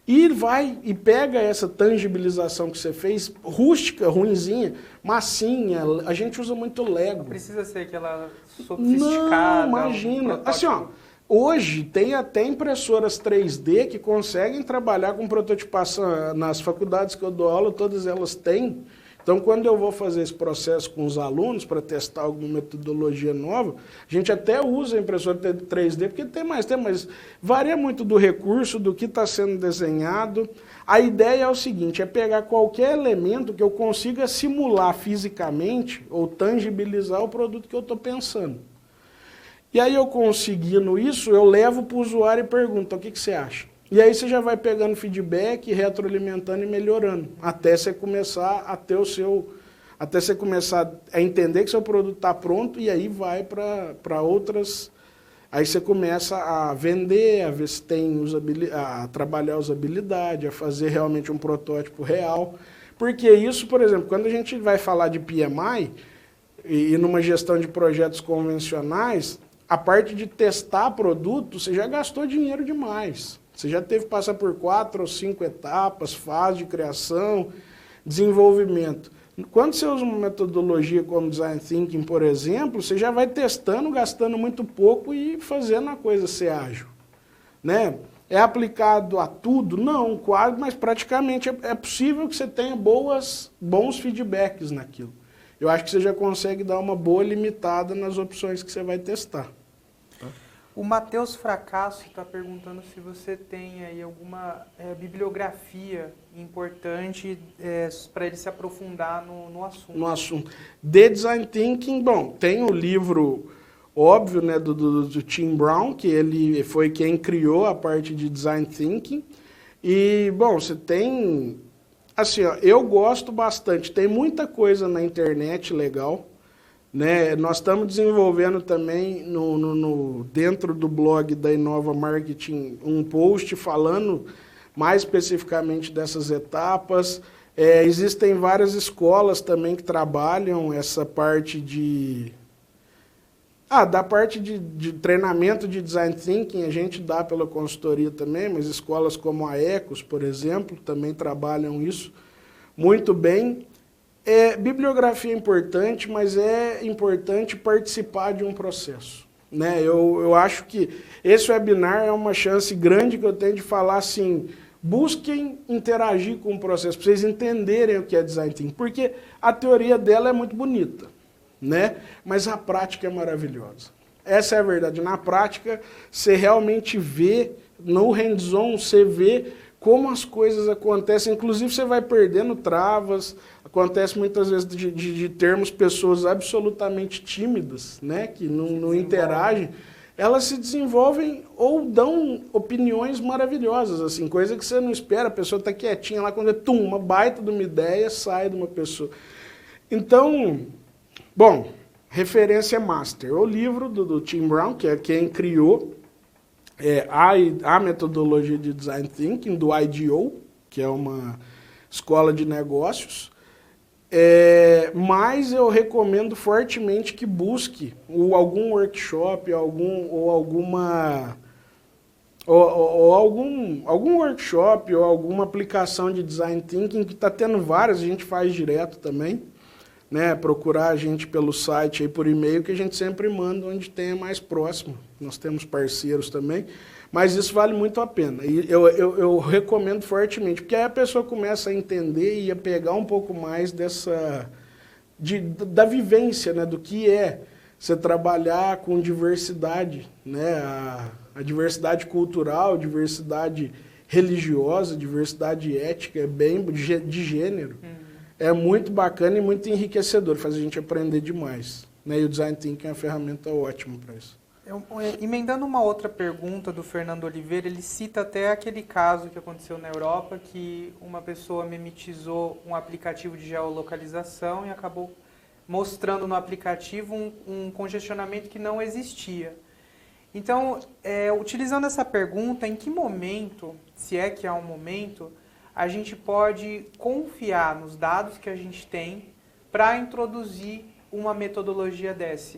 e vai e pega essa tangibilização que você fez, rústica, ruinzinha, massinha, a gente usa muito Lego. Não precisa ser aquela sofisticada. Não, imagina. Assim, ó, hoje tem até impressoras 3D que conseguem trabalhar com prototipação. Nas faculdades que eu dou aula, todas elas têm. Então, quando eu vou fazer esse processo com os alunos para testar alguma metodologia nova, a gente até usa a impressora 3D, porque tem mais, mas varia muito do recurso, do que está sendo desenhado. A ideia é o seguinte, é pegar qualquer elemento que eu consiga simular fisicamente ou tangibilizar o produto que eu estou pensando. E aí, eu conseguindo isso, eu levo para o usuário e pergunto, o que você acha? E aí você já vai pegando feedback, retroalimentando e melhorando, até você começar a ter até você começar a entender que seu produto está pronto, e aí vai para outras. Aí você começa a vender, a ver se tem a trabalhar a usabilidade, a fazer realmente um protótipo real. Porque isso, por exemplo, quando a gente vai falar de PMI e numa gestão de projetos convencionais, a parte de testar produto, você já gastou dinheiro demais. Você já teve que passar por 4 ou 5 etapas, fase de criação, desenvolvimento. Quando você usa uma metodologia como Design Thinking, por exemplo, você já vai testando, gastando muito pouco e fazendo a coisa ser ágil. Né? É aplicado a tudo? Não, quase, mas praticamente é possível que você tenha bons feedbacks naquilo. Eu acho que você já consegue dar uma boa limitada nas opções que você vai testar. O Matheus Fracasso está perguntando se você tem aí alguma bibliografia importante para ele se aprofundar no assunto. No assunto. De Design Thinking, bom, tem o livro óbvio, né, do Tim Brown, que ele foi quem criou a parte de Design Thinking. E, bom, você tem... Assim, ó, eu gosto bastante. Tem muita coisa na internet legal. Né? Nós estamos desenvolvendo também dentro do blog da Inova Marketing um post falando mais especificamente dessas etapas. Existem várias escolas também que trabalham essa parte da parte de treinamento de Design Thinking, a gente dá pela consultoria também, mas escolas como a Ecos, por exemplo, também trabalham isso muito bem. Bibliografia é importante, mas é importante participar de um processo. Né? Eu acho que esse webinar é uma chance grande que eu tenho de falar assim, busquem interagir com o processo, para vocês entenderem o que é design thinking, porque a teoria dela é muito bonita, né? Mas a prática é maravilhosa. Essa é a verdade. Na prática, você realmente vê, no hands-on, você vê como as coisas acontecem. Inclusive, você vai perdendo travas. Acontece muitas vezes de termos pessoas absolutamente tímidas, né? Que não interagem. Elas se desenvolvem ou dão opiniões maravilhosas, assim, coisa que você não espera, a pessoa está quietinha lá, quando uma baita de uma ideia sai de uma pessoa. Então, bom, referência master, o livro do Tim Brown, que é quem criou a metodologia de Design Thinking, do IDEO, que é uma escola de negócios. Mas eu recomendo fortemente que busque algum workshop, algum workshop ou alguma aplicação de design thinking, que está tendo várias, a gente faz direto também, né? Procurar a gente pelo site aí, por e-mail, que a gente sempre manda onde tenha mais próximo. Nós temos parceiros também. Mas isso vale muito a pena. E eu recomendo fortemente, porque aí a pessoa começa a entender e a pegar um pouco mais da vivência, né, do que é você trabalhar com diversidade, né, a diversidade cultural, diversidade religiosa, diversidade ética, bem de gênero. É muito bacana e muito enriquecedor, faz a gente aprender demais. Né, e o Design Thinking é uma ferramenta ótima para isso. Emendando uma outra pergunta do Fernando Oliveira, ele cita até aquele caso que aconteceu na Europa, que uma pessoa memetizou um aplicativo de geolocalização e acabou mostrando no aplicativo um congestionamento que não existia. Então, utilizando essa pergunta, em que momento, se é que há um momento, a gente pode confiar nos dados que a gente tem para introduzir uma metodologia dessa?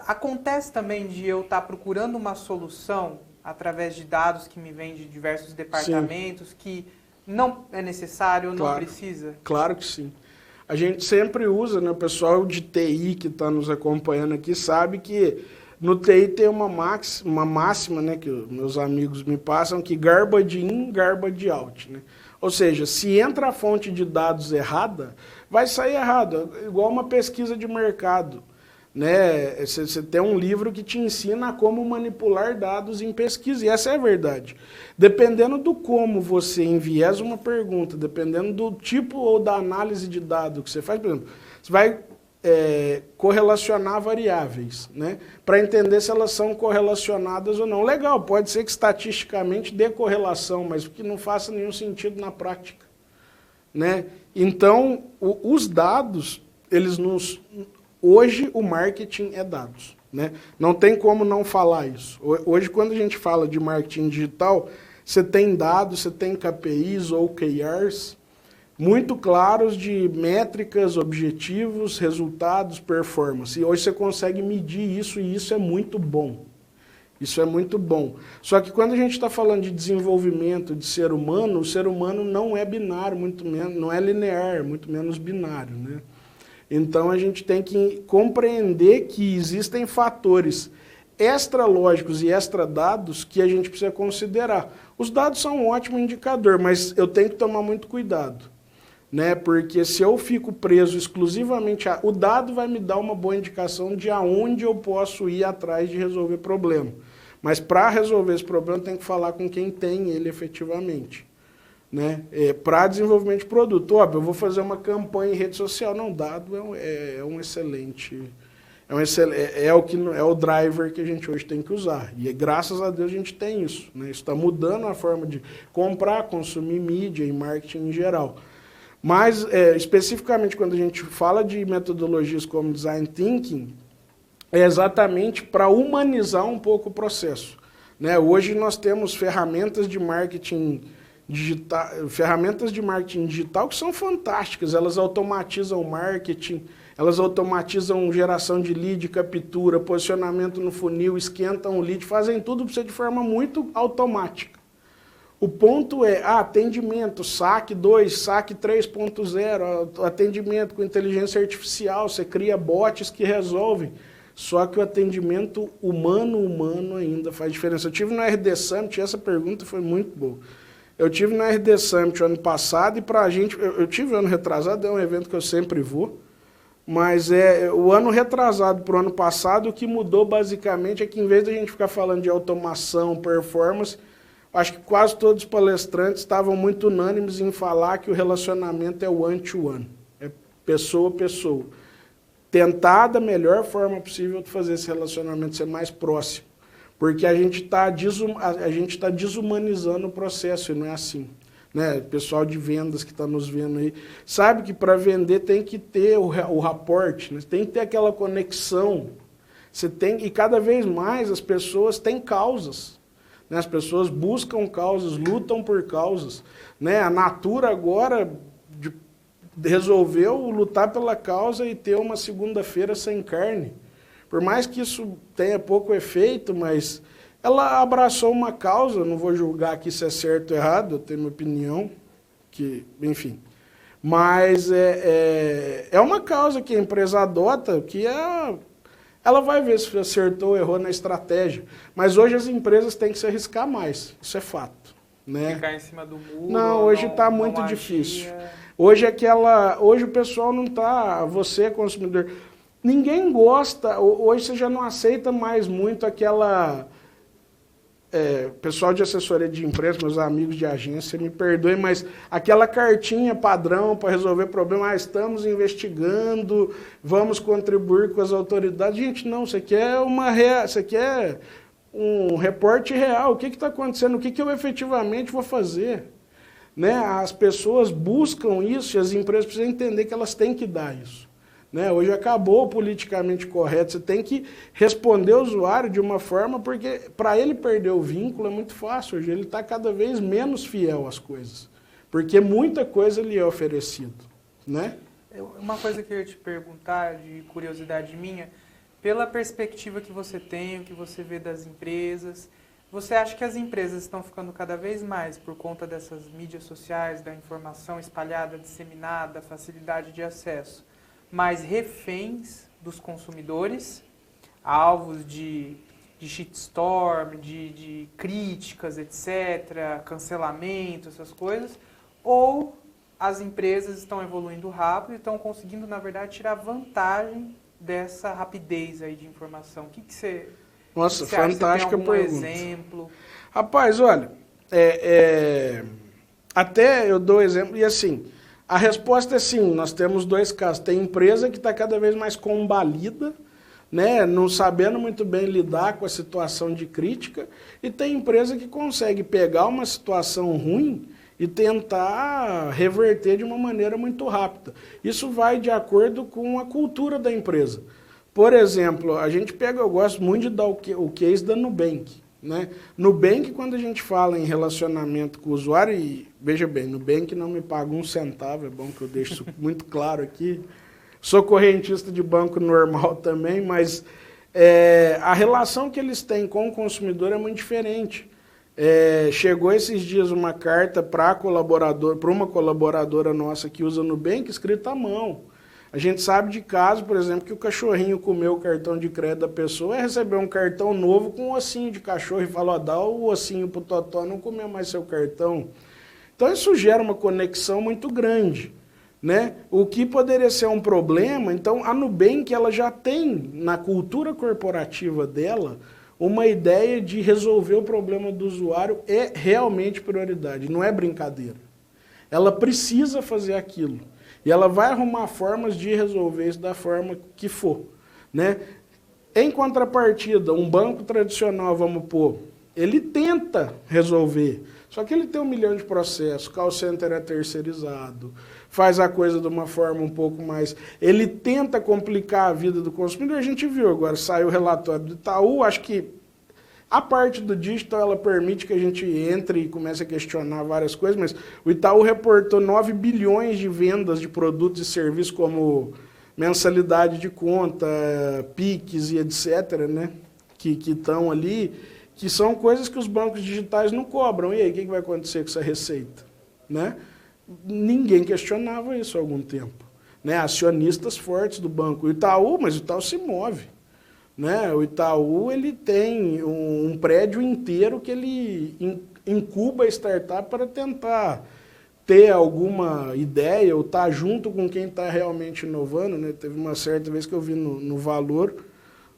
Acontece também de eu estar procurando uma solução através de dados que me vêm de diversos departamentos, sim, que não é necessário ou não precisa? Claro que sim. A gente sempre usa, né, o pessoal de TI que está nos acompanhando aqui sabe que no TI tem uma máxima, né, que meus amigos me passam, que garbage in, garbage out, né? Ou seja, se entra a fonte de dados errada, vai sair errado, igual uma pesquisa de mercado. Né? Você tem um livro que te ensina como manipular dados em pesquisa, e essa é a verdade. Dependendo do como você enviesa uma pergunta, dependendo do tipo ou da análise de dado que você faz, por exemplo, você vai correlacionar variáveis, né? Para entender se elas são correlacionadas ou não. Legal, pode ser que estatisticamente dê correlação, mas que não faça nenhum sentido na prática. Né? Então, os dados, hoje o marketing é dados, né? Não tem como não falar isso. Hoje, quando a gente fala de marketing digital, você tem dados, você tem KPIs ou OKRs muito claros de métricas, objetivos, resultados, performance. E hoje você consegue medir isso e isso é muito bom. Isso é muito bom. Só que quando a gente está falando de desenvolvimento de ser humano, o ser humano não é binário, muito menos, não é linear, muito menos binário, né? Então, a gente tem que compreender que existem fatores extralógicos e extradados que a gente precisa considerar. Os dados são um ótimo indicador, mas eu tenho que tomar muito cuidado, né? Porque se eu fico preso exclusivamente o dado vai me dar uma boa indicação de aonde eu posso ir atrás de resolver problema. Mas para resolver esse problema, eu tenho que falar com quem tem ele efetivamente. Né? Para desenvolvimento de produto, óbvio, eu vou fazer uma campanha em rede social, não, dado é o driver que a gente hoje tem que usar, e graças a Deus a gente tem isso, né? Isso está mudando a forma de comprar, consumir mídia e marketing em geral, mas especificamente quando a gente fala de metodologias como Design Thinking, é exatamente para humanizar um pouco o processo, né? Hoje nós temos ferramentas de marketing digital que são fantásticas, elas automatizam o marketing, elas automatizam geração de lead, captura, posicionamento no funil, esquentam o lead, fazem tudo para você de forma muito automática. O ponto é atendimento, SAC 2, SAC 3.0, atendimento com inteligência artificial, você cria bots que resolvem, só que o atendimento humano ainda faz diferença. Eu tive no RD Summit, essa pergunta foi muito boa. Eu tive na RD Summit ano passado e pra gente, eu tive ano retrasado, é um evento que eu sempre vou, mas o ano retrasado para o ano passado, o que mudou basicamente é que em vez de a gente ficar falando de automação, performance, acho que quase todos os palestrantes estavam muito unânimes em falar que o relacionamento é one-to-one, é pessoa a pessoa. Tentar da melhor forma possível de fazer esse relacionamento ser mais próximo. Porque a gente está desumanizando o processo, e não é assim. Né? O pessoal de vendas que está nos vendo aí, sabe que para vender tem que ter o rapport, né? Tem que ter aquela conexão. E cada vez mais as pessoas têm causas. Né? As pessoas buscam causas, lutam por causas. Né? A Natura agora resolveu lutar pela causa e ter uma segunda-feira sem carne. Por mais que isso tenha pouco efeito, mas ela abraçou uma causa, não vou julgar aqui se é certo ou errado, eu tenho minha opinião, que, enfim. Mas é uma causa que a empresa adota, que ela vai ver se acertou ou errou na estratégia. Mas hoje as empresas têm que se arriscar mais, isso é fato. Né? Ficar em cima do muro. Não, hoje está muito difícil. Hoje o pessoal não está, você consumidor... Ninguém gosta, hoje você já não aceita mais muito aquela... pessoal de assessoria de empresa, meus amigos de agência, me perdoem, mas aquela cartinha padrão para resolver problema, estamos investigando, vamos contribuir com as autoridades. Gente, não, você quer um reporte real, o que está acontecendo, o que eu efetivamente vou fazer. Né? As pessoas buscam isso e as empresas precisam entender que elas têm que dar isso. Né? Hoje acabou o politicamente correto, você tem que responder o usuário de uma forma, porque para ele perder o vínculo é muito fácil, hoje ele está cada vez menos fiel às coisas, porque muita coisa lhe é oferecido. Né? Uma coisa que eu ia te perguntar, de curiosidade minha, pela perspectiva que você tem, o que você vê das empresas, você acha que as empresas estão ficando cada vez mais, por conta dessas mídias sociais, da informação espalhada, disseminada, facilidade de acesso, mais reféns dos consumidores, alvos de shitstorm, de críticas, etc., cancelamento, essas coisas, ou as empresas estão evoluindo rápido e estão conseguindo, na verdade, tirar vantagem dessa rapidez aí de informação? O que você... Nossa, fantástica pergunta. Exemplo? Rapaz, olha, até eu dou exemplo, e assim... A resposta é sim, nós temos dois casos. Tem empresa que está cada vez mais combalida, né, não sabendo muito bem lidar com a situação de crítica, e tem empresa que consegue pegar uma situação ruim e tentar reverter de uma maneira muito rápida. Isso vai de acordo com a cultura da empresa. Por exemplo, a gente pega, eu gosto muito de dar o case da Nubank. Né? Nubank, quando a gente fala em relacionamento com o usuário, e veja bem, Nubank não me paga um centavo, é bom que eu deixe isso muito claro aqui. Sou correntista de banco normal também, mas a relação que eles têm com o consumidor é muito diferente. Chegou esses dias uma carta para uma colaboradora nossa que usa Nubank, escrita à mão. A gente sabe de caso, por exemplo, que o cachorrinho comeu o cartão de crédito da pessoa e recebeu um cartão novo com um ossinho de cachorro e falou, dá o ossinho pro Totó não comer mais seu cartão. Então isso gera uma conexão muito grande. Né? O que poderia ser um problema, então a Nubank ela já tem na cultura corporativa dela uma ideia de resolver o problema do usuário é realmente prioridade, não é brincadeira. Ela precisa fazer aquilo. E ela vai arrumar formas de resolver isso da forma que for. Né? Em contrapartida, um banco tradicional, vamos pôr, ele tenta resolver, só que ele tem 1 milhão de processos, call center é terceirizado, faz a coisa de uma forma um pouco mais... Ele tenta complicar a vida do consumidor, a gente viu agora, saiu o relatório do Itaú, acho que a parte do digital, ela permite que a gente entre e comece a questionar várias coisas, mas o Itaú reportou 9 bilhões de vendas de produtos e serviços como mensalidade de conta, PIX e etc., né? que estão ali, que são coisas que os bancos digitais não cobram. E aí, o que vai acontecer com essa receita? Né? Ninguém questionava isso há algum tempo. Né? Acionistas fortes do banco. O Itaú, mas o Itaú se move. Né? O Itaú ele tem um prédio inteiro que ele incuba a startup para tentar ter alguma ideia ou estar junto com quem está realmente inovando, né? Teve uma certa vez que eu vi no Valor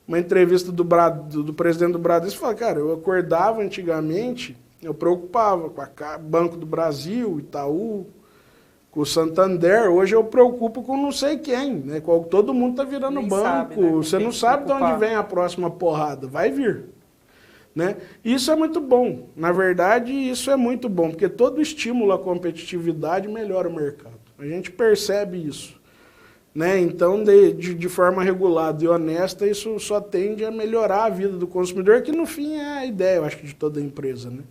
uma entrevista do presidente do Bradesco e falou, cara, eu acordava antigamente, eu preocupava com a Banco do Brasil, Itaú, com o Santander, hoje eu preocupo com não sei quem, né? Todo mundo está virando Nem banco, sabe, né? você não sabe de onde vem a próxima porrada, vai vir. Né? Isso é muito bom, na verdade isso é muito bom, porque todo estímulo à competitividade melhora o mercado, a gente percebe isso. Né? Então, de forma regulada e honesta, isso só tende a melhorar a vida do consumidor, que no fim é a ideia, eu acho, de toda empresa. Né?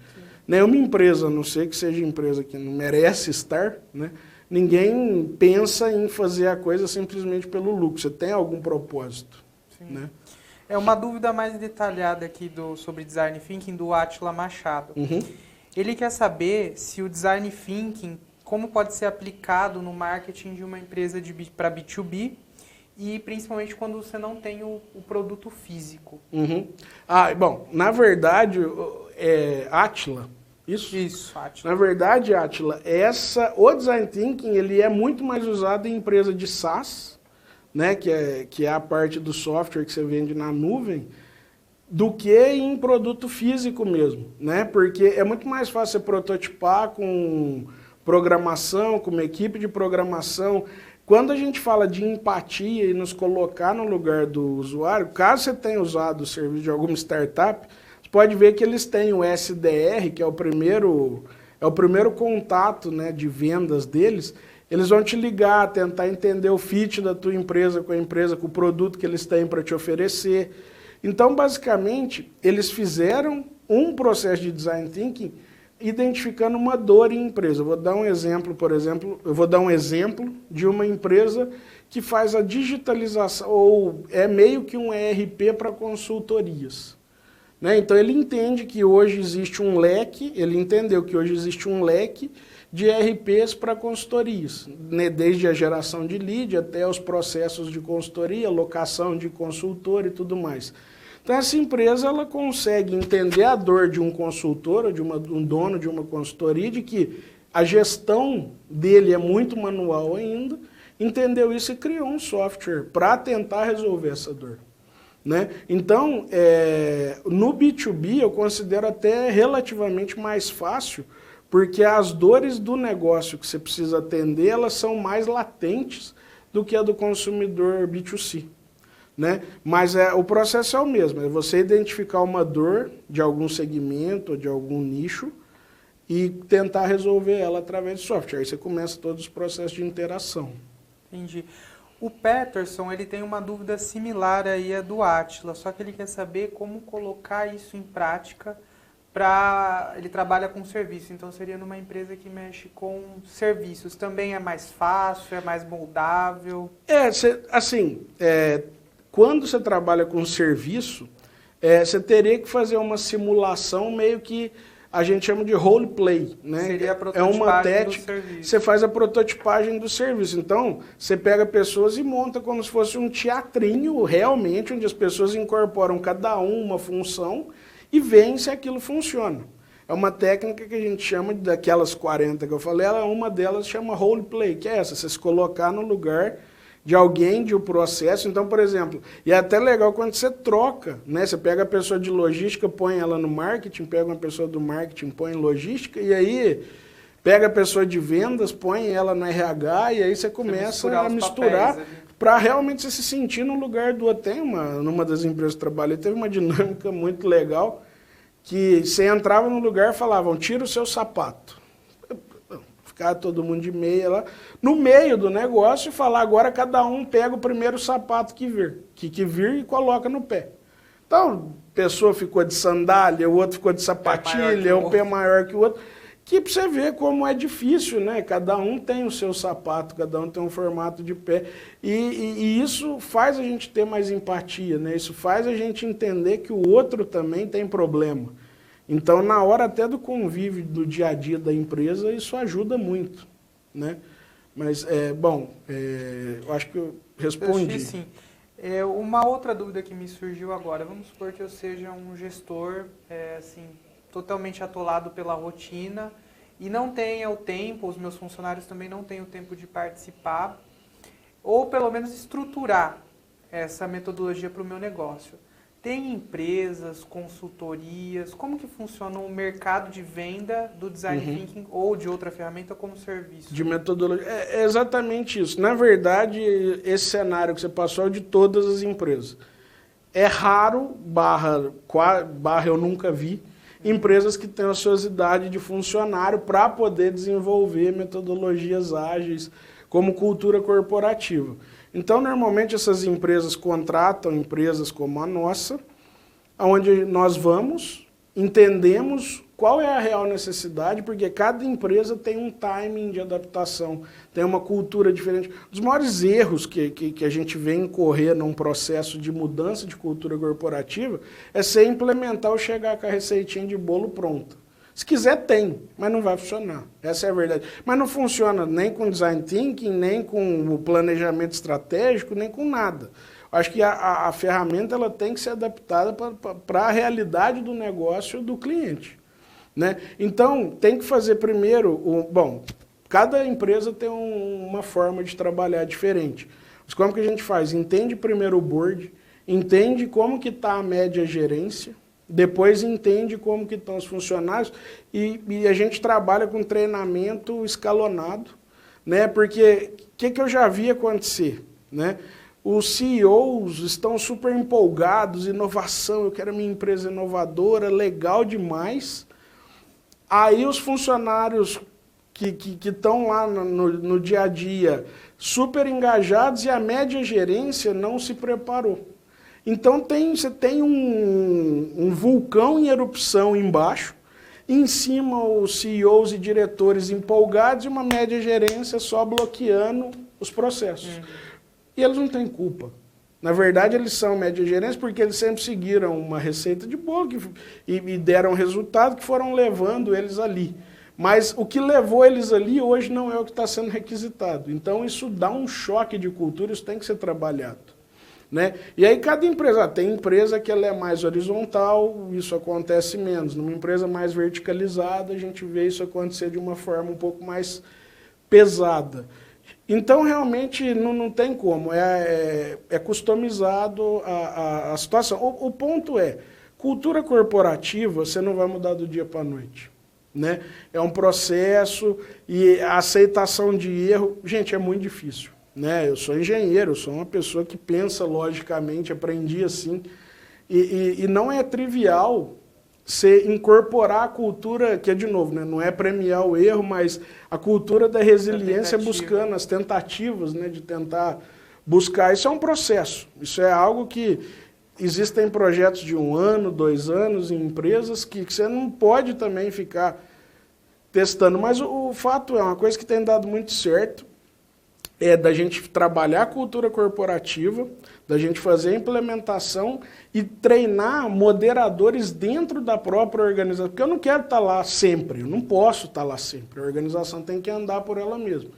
Nenhuma empresa, a não ser que seja empresa que não merece estar, né? Ninguém pensa em fazer a coisa simplesmente pelo lucro, você tem algum propósito. Né? É uma dúvida mais detalhada aqui sobre Design Thinking do Átila Machado. Uhum. Ele quer saber se o Design Thinking, como pode ser aplicado no marketing de uma empresa para B2B e principalmente quando você não tem o produto físico. Uhum. Bom, na verdade, Átila, isso, Átila. Na verdade, Átila, o Design Thinking ele é muito mais usado em empresa de SaaS, né, que é a parte do software que você vende na nuvem, do que em produto físico mesmo, né? Porque é muito mais fácil você prototipar com programação, com uma equipe de programação. Quando a gente fala de empatia e nos colocar no lugar do usuário, caso você tenha usado o serviço de alguma startup, você pode ver que eles têm o SDR, que é o primeiro contato, né, de vendas deles. Eles vão te ligar, tentar entender o fit da tua empresa, com o produto que eles têm para te oferecer. Então, basicamente, eles fizeram um processo de design thinking identificando uma dor em empresa. Eu vou dar um exemplo, de uma empresa que faz a digitalização, ou é meio que um ERP para consultorias. Né? Então, ele entende que hoje existe um leque, de ERPs para consultorias, né? Desde a geração de lead até os processos de consultoria, locação de consultor e tudo mais. Então, essa empresa ela consegue entender a dor de um consultor ou de um dono de uma consultoria, de que a gestão dele é muito manual ainda, entendeu isso e criou um software para tentar resolver essa dor. Né? Então, no B2B eu considero até relativamente mais fácil, porque as dores do negócio que você precisa atender, elas são mais latentes do que a do consumidor B2C. Né? Mas o processo é o mesmo, é você identificar uma dor de algum segmento ou de algum nicho e tentar resolver ela através de software. Aí você começa todos os processos de interação. Entendi. O Peterson, ele tem uma dúvida similar aí à do Átila, só que ele quer saber como colocar isso em prática. Ele trabalha com serviço, então seria numa empresa que mexe com serviços. Também é mais fácil, é mais moldável? Quando você trabalha com serviço, você teria que fazer uma simulação meio que a gente chama de roleplay, né? Seria a prototipagem do serviço. Você faz a prototipagem do serviço. Então, você pega pessoas e monta como se fosse um teatrinho, realmente, onde as pessoas incorporam cada uma função e veem se aquilo funciona. É uma técnica que a gente chama, daquelas 40 que eu falei, uma delas chama roleplay, que é essa, você se colocar no lugar de alguém, de um processo. Então, por exemplo, e é até legal quando você troca, né? Você pega a pessoa de logística, põe ela no marketing, pega uma pessoa do marketing, põe em logística, e aí pega a pessoa de vendas, põe ela no RH, e aí você começa a misturar para realmente você se sentir no lugar do outro. Numa das empresas que eu trabalhei, teve uma dinâmica muito legal, que você entrava no lugar e falavam, tira o seu sapato. Ficava todo mundo de meia lá, no meio do negócio, e falar, agora cada um pega o primeiro sapato que vir e coloca no pé. Então, a pessoa ficou de sandália, o outro ficou de sapatilha, um pé maior que o outro. Que para você ver como é difícil, né? Cada um tem o seu sapato, cada um tem um formato de pé. E isso faz a gente ter mais empatia, né? Isso faz a gente entender que o outro também tem problema. Então, na hora até do convívio do dia a dia da empresa, isso ajuda muito, né? Mas, eu acho que eu respondi. Eu acho que sim. Uma outra dúvida que me surgiu agora, vamos supor que eu seja um gestor, totalmente atolado pela rotina e não tenha o tempo, os meus funcionários também não têm o tempo de participar, ou pelo menos estruturar essa metodologia para o meu negócio. Tem empresas, consultorias, como que funciona o mercado de venda do Design Thinking ou de outra ferramenta como serviço? De metodologia, é exatamente isso. Na verdade, esse cenário que você passou é de todas as empresas. É raro, barra eu nunca vi, empresas que têm ociosidade de funcionário para poder desenvolver metodologias ágeis como cultura corporativa. Então, normalmente, essas empresas contratam empresas como a nossa, onde nós vamos, entendemos qual é a real necessidade, porque cada empresa tem um timing de adaptação, tem uma cultura diferente. Os maiores erros que a gente vê incorrer num processo de mudança de cultura corporativa é você implementar ou chegar com a receitinha de bolo pronta. Se quiser, tem, mas não vai funcionar. Essa é a verdade. Mas não funciona nem com Design Thinking, nem com o planejamento estratégico, nem com nada. Acho que a ferramenta ela tem que ser adaptada para a realidade do negócio do cliente. Né? Então, tem que fazer primeiro... Bom, cada empresa tem uma forma de trabalhar diferente. Mas como que a gente faz? Entende primeiro o board, entende como que está a média gerência, depois entende como que estão os funcionários e a gente trabalha com treinamento escalonado, né? Porque o que eu já vi acontecer? Né? Os CEOs estão super empolgados, inovação, eu quero a minha empresa inovadora, legal demais. Aí os funcionários que estão lá no dia a dia super engajados e a média gerência não se preparou. Então você tem um vulcão em erupção embaixo, em cima os CEOs e diretores empolgados e uma média gerência só bloqueando os processos. E eles não têm culpa. Na verdade, eles são média gerência porque eles sempre seguiram uma receita de bolo e deram resultado que foram levando eles ali. Mas o que levou eles ali hoje não é o que está sendo requisitado. Então isso dá um choque de cultura, isso tem que ser trabalhado. Né? E aí cada empresa, tem empresa que ela é mais horizontal, isso acontece menos. Numa empresa mais verticalizada, a gente vê isso acontecer de uma forma um pouco mais pesada. Então, realmente, não tem como, é customizado a situação. O ponto é, cultura corporativa você não vai mudar do dia para a noite. Né? É um processo e a aceitação de erro, gente, é muito difícil. Né? Eu sou engenheiro, eu sou uma pessoa que pensa logicamente, aprendi assim, e não é trivial você incorporar a cultura, que é de novo, né? Não é premiar o erro, mas a cultura da resiliência buscando as tentativas, né? De tentar buscar. Isso é um processo, isso é algo que existem projetos de 1 ano, 2 anos em empresas que você não pode também ficar testando, mas o fato é uma coisa que tem dado muito certo, é da gente trabalhar a cultura corporativa, da gente fazer a implementação e treinar moderadores dentro da própria organização. Porque eu não quero estar lá sempre, eu não posso estar lá sempre. A organização tem que andar por ela mesma.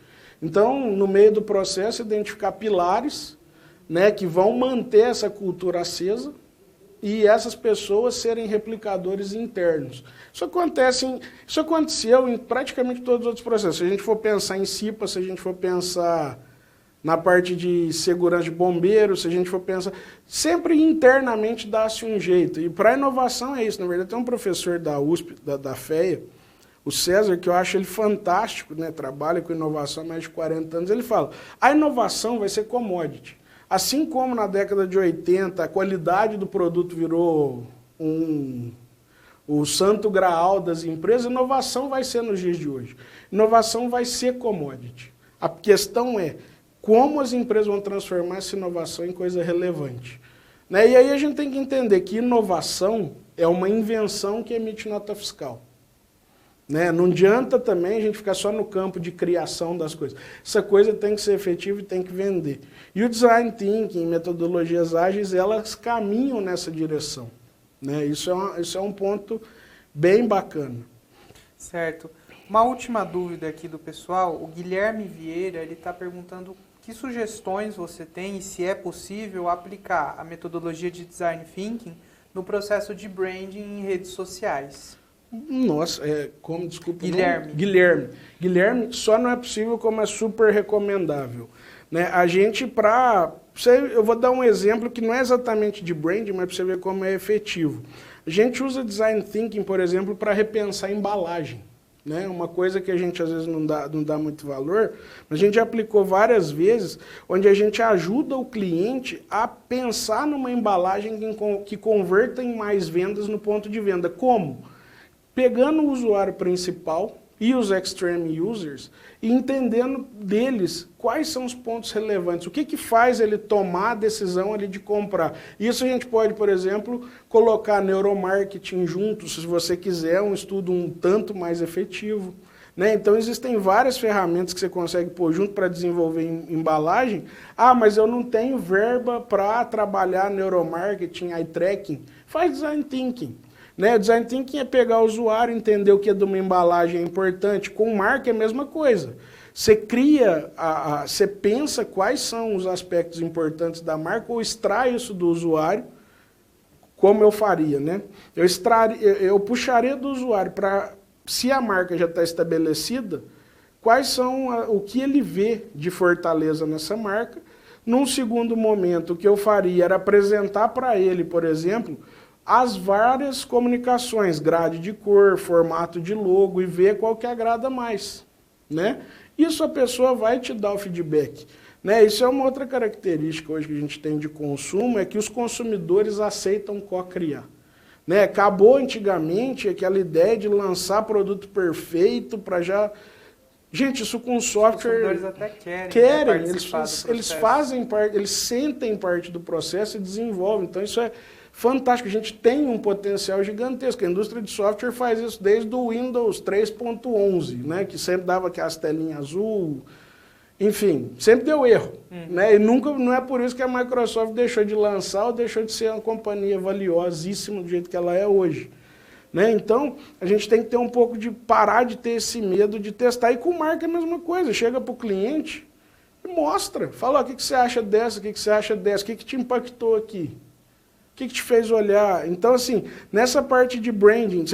Então, no meio do processo, identificar pilares, né, que vão manter essa cultura acesa e essas pessoas serem replicadores internos. Isso aconteceu em praticamente todos os outros processos. Se a gente for pensar em CIPA, se a gente for pensar na parte de segurança de bombeiros, se a gente for pensar... Sempre internamente dá-se um jeito. E para a inovação é isso. Na verdade, tem um professor da USP, da FEA, o César, que eu acho ele fantástico, né? Trabalha com inovação há mais de 40 anos. Ele fala, a inovação vai ser commodity. Assim como na década de 80 a qualidade do produto virou o santo graal das empresas, inovação vai ser nos dias de hoje. Inovação vai ser commodity. A questão é como as empresas vão transformar essa inovação em coisa relevante. Né? E aí a gente tem que entender que inovação é uma invenção que emite nota fiscal. Né? Não adianta também a gente ficar só no campo de criação das coisas. Essa coisa tem que ser efetiva e tem que vender. E o Design Thinking, metodologias ágeis, elas caminham nessa direção. Né? Isso é um ponto bem bacana. Certo. Uma última dúvida aqui do pessoal. O Guilherme Vieira está perguntando que sugestões você tem e se é possível aplicar a metodologia de Design Thinking no processo de branding em redes sociais. Nossa, como, desculpa. Guilherme. Guilherme só não é possível como é super recomendável. Né? A gente, eu vou dar um exemplo que não é exatamente de branding, mas para você ver como é efetivo. A gente usa Design Thinking, por exemplo, para repensar a embalagem. Né? Uma coisa que a gente às vezes não dá muito valor, mas a gente já aplicou várias vezes, onde a gente ajuda o cliente a pensar numa embalagem que converta em mais vendas no ponto de venda. Como? Pegando o usuário principal e os extreme users e entendendo deles quais são os pontos relevantes, o que faz ele tomar a decisão ali de comprar. Isso a gente pode, por exemplo, colocar neuromarketing junto, se você quiser, um estudo um tanto mais efetivo. Né? Então existem várias ferramentas que você consegue pôr junto para desenvolver embalagem. Ah, mas eu não tenho verba para trabalhar neuromarketing, eye tracking. Faz design thinking. Né? O design thinking é pegar o usuário, entender o que é de uma embalagem importante. Com marca é a mesma coisa. Você cria, você pensa quais são os aspectos importantes da marca ou extrai isso do usuário, como eu faria. Né? Eu puxaria do usuário para, se a marca já está estabelecida, quais são o que ele vê de fortaleza nessa marca. Num segundo momento, o que eu faria era apresentar para ele, por exemplo, as várias comunicações, grade de cor, formato de logo e ver qual que agrada mais, né? Isso a pessoa vai te dar o feedback, né? Isso é uma outra característica hoje que a gente tem de consumo, é que os consumidores aceitam co-criar, né? Acabou antigamente aquela ideia de lançar produto perfeito para já... Gente, isso com software... Os consumidores até querem eles fazem parte, eles sentem parte do processo e desenvolvem, então isso é fantástico, a gente tem um potencial gigantesco. A indústria de software faz isso desde o Windows 3.11, né, que sempre dava aquelas telinhas azul, enfim, sempre deu erro. Né, e não é por isso que a Microsoft deixou de lançar ou deixou de ser uma companhia valiosíssima do jeito que ela é hoje. Né, então, a gente tem que ter um pouco de parar de ter esse medo de testar. E com marca é a mesma coisa, chega para o cliente e mostra, fala, o que você acha dessa, o que você acha dessa, o que te impactou aqui? O que te fez olhar? Então, assim, nessa parte de branding,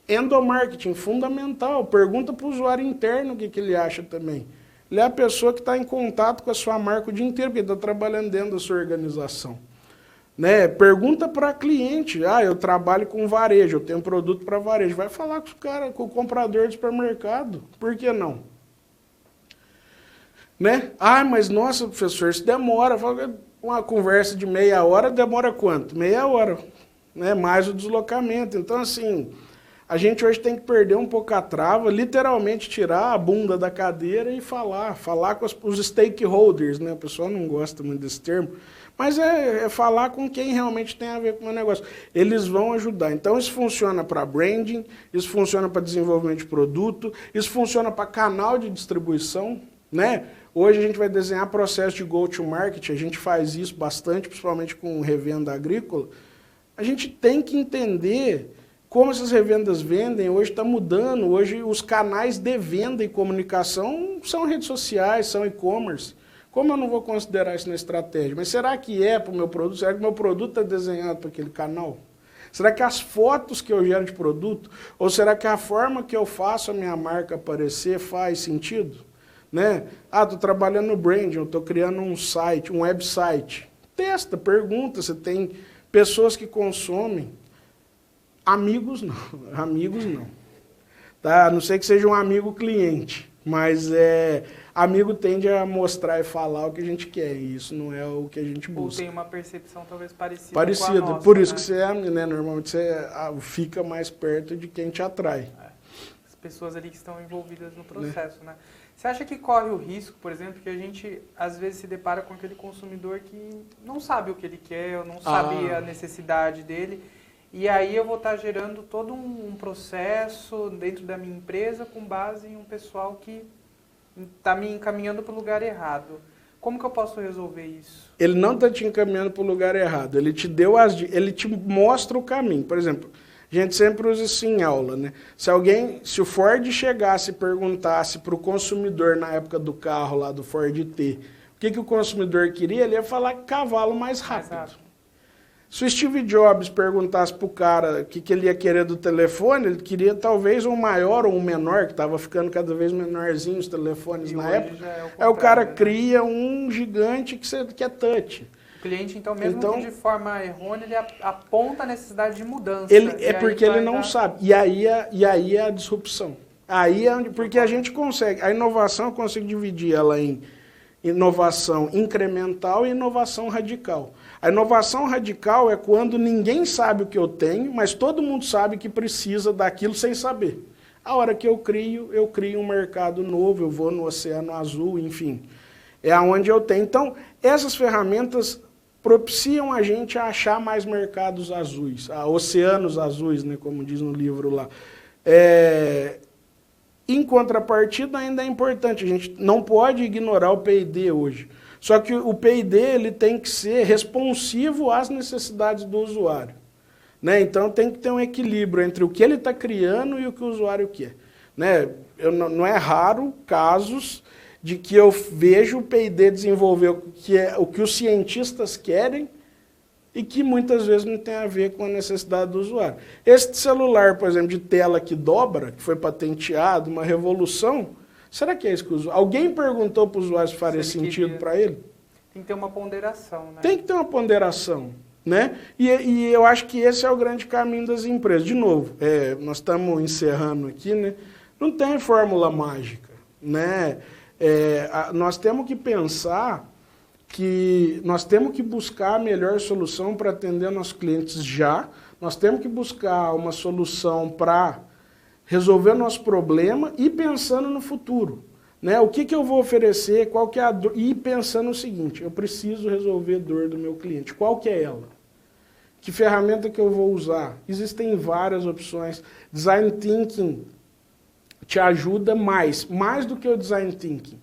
endomarketing, fundamental. Pergunta para o usuário interno o que ele acha também. Ele é a pessoa que está em contato com a sua marca o dia inteiro, porque está trabalhando dentro da sua organização. Né? Pergunta para cliente. Ah, eu trabalho com varejo, eu tenho um produto para varejo. Vai falar com o cara, com o comprador de supermercado. Por que não? Né? Ah, mas nossa, professor, isso demora. Uma conversa de meia hora demora quanto? Meia hora, né? Mais o deslocamento. Então, assim, a gente hoje tem que perder um pouco a trava, literalmente tirar a bunda da cadeira e falar com os stakeholders, né? O pessoal não gosta muito desse termo, mas é falar com quem realmente tem a ver com o meu negócio. Eles vão ajudar. Então, isso funciona para branding, isso funciona para desenvolvimento de produto, isso funciona para canal de distribuição, né? Hoje a gente vai desenhar processo de go-to-market, a gente faz isso bastante, principalmente com revenda agrícola. A gente tem que entender como essas revendas vendem, hoje está mudando, hoje os canais de venda e comunicação são redes sociais, são e-commerce. Como eu não vou considerar isso na estratégia? Mas será que é para o meu produto? Será que o meu produto está desenhado para aquele canal? Será que as fotos que eu gero de produto, ou será que a forma que eu faço a minha marca aparecer faz sentido? Né? Ah, estou trabalhando no branding, eu estou criando um site, um website. Testa, pergunta, você tem pessoas que consomem. Amigos não, amigos não. Tá? A não ser que seja um amigo cliente, mas amigo tende a mostrar e falar o que a gente quer, e isso não é o que a gente busca. Ou tem uma percepção talvez parecida com a nossa, por isso, né? Que você né? Normalmente você fica mais perto de quem te atrai. As pessoas ali que estão envolvidas no processo, né? Você acha que corre o risco, por exemplo, que a gente às vezes se depara com aquele consumidor que não sabe o que ele quer, ou não sabe a necessidade dele, e aí eu vou estar gerando todo um processo dentro da minha empresa com base em um pessoal que está me encaminhando para o lugar errado. Como que eu posso resolver isso? Ele não está te encaminhando para o lugar errado, ele te ele te mostra o caminho. Por exemplo, a gente sempre usa isso em aula, né? Se o Ford chegasse e perguntasse para o consumidor na época do carro lá do Ford T, o que o consumidor queria, ele ia falar cavalo mais rápido. Se o Steve Jobs perguntasse pro cara o que ele ia querer do telefone, ele queria talvez um maior ou um menor, que estava ficando cada vez menorzinho os telefones na época. Aí o cara cria um gigante que é touch. O cliente, então, mesmo que de forma errônea, ele aponta a necessidade de mudança. É porque ele não sabe. E aí é a disrupção. Aí é onde, porque a gente consegue, a inovação eu consigo dividir ela em inovação incremental e inovação radical. A inovação radical é quando ninguém sabe o que eu tenho, mas todo mundo sabe que precisa daquilo sem saber. A hora que eu crio um mercado novo, eu vou no oceano azul, enfim. É aonde eu tenho. Então, essas ferramentas propiciam a gente a achar mais mercados azuis, oceanos azuis, né, como diz no livro lá. Em contrapartida, ainda é importante, a gente não pode ignorar o P&D hoje. Só que o P&D ele tem que ser responsivo às necessidades do usuário. Né? Então tem que ter um equilíbrio entre o que ele está criando e o que o usuário quer. Né? Não é raro casos de que eu vejo o P&D desenvolver o que os cientistas querem e que muitas vezes não tem a ver com a necessidade do usuário. Esse celular, por exemplo, de tela que dobra, que foi patenteado, uma revolução, será que é isso que o usuário... Alguém perguntou para o usuário se faria sentido para ele? Tem que ter uma ponderação, né? Tem que ter uma ponderação, né? E eu acho que esse é o grande caminho das empresas. De novo, nós estamos encerrando aqui, né? Não tem fórmula mágica, né? Nós temos que pensar que nós temos que buscar a melhor solução para atender nossos clientes já, nós temos que buscar uma solução para resolver o nosso problema e pensando no futuro. Né? O que eu vou oferecer, qual que é a dor, e pensando o seguinte, eu preciso resolver a dor do meu cliente, qual que é ela? Que ferramenta que eu vou usar? Existem várias opções. Design Thinking te ajuda mais do que o Design Thinking.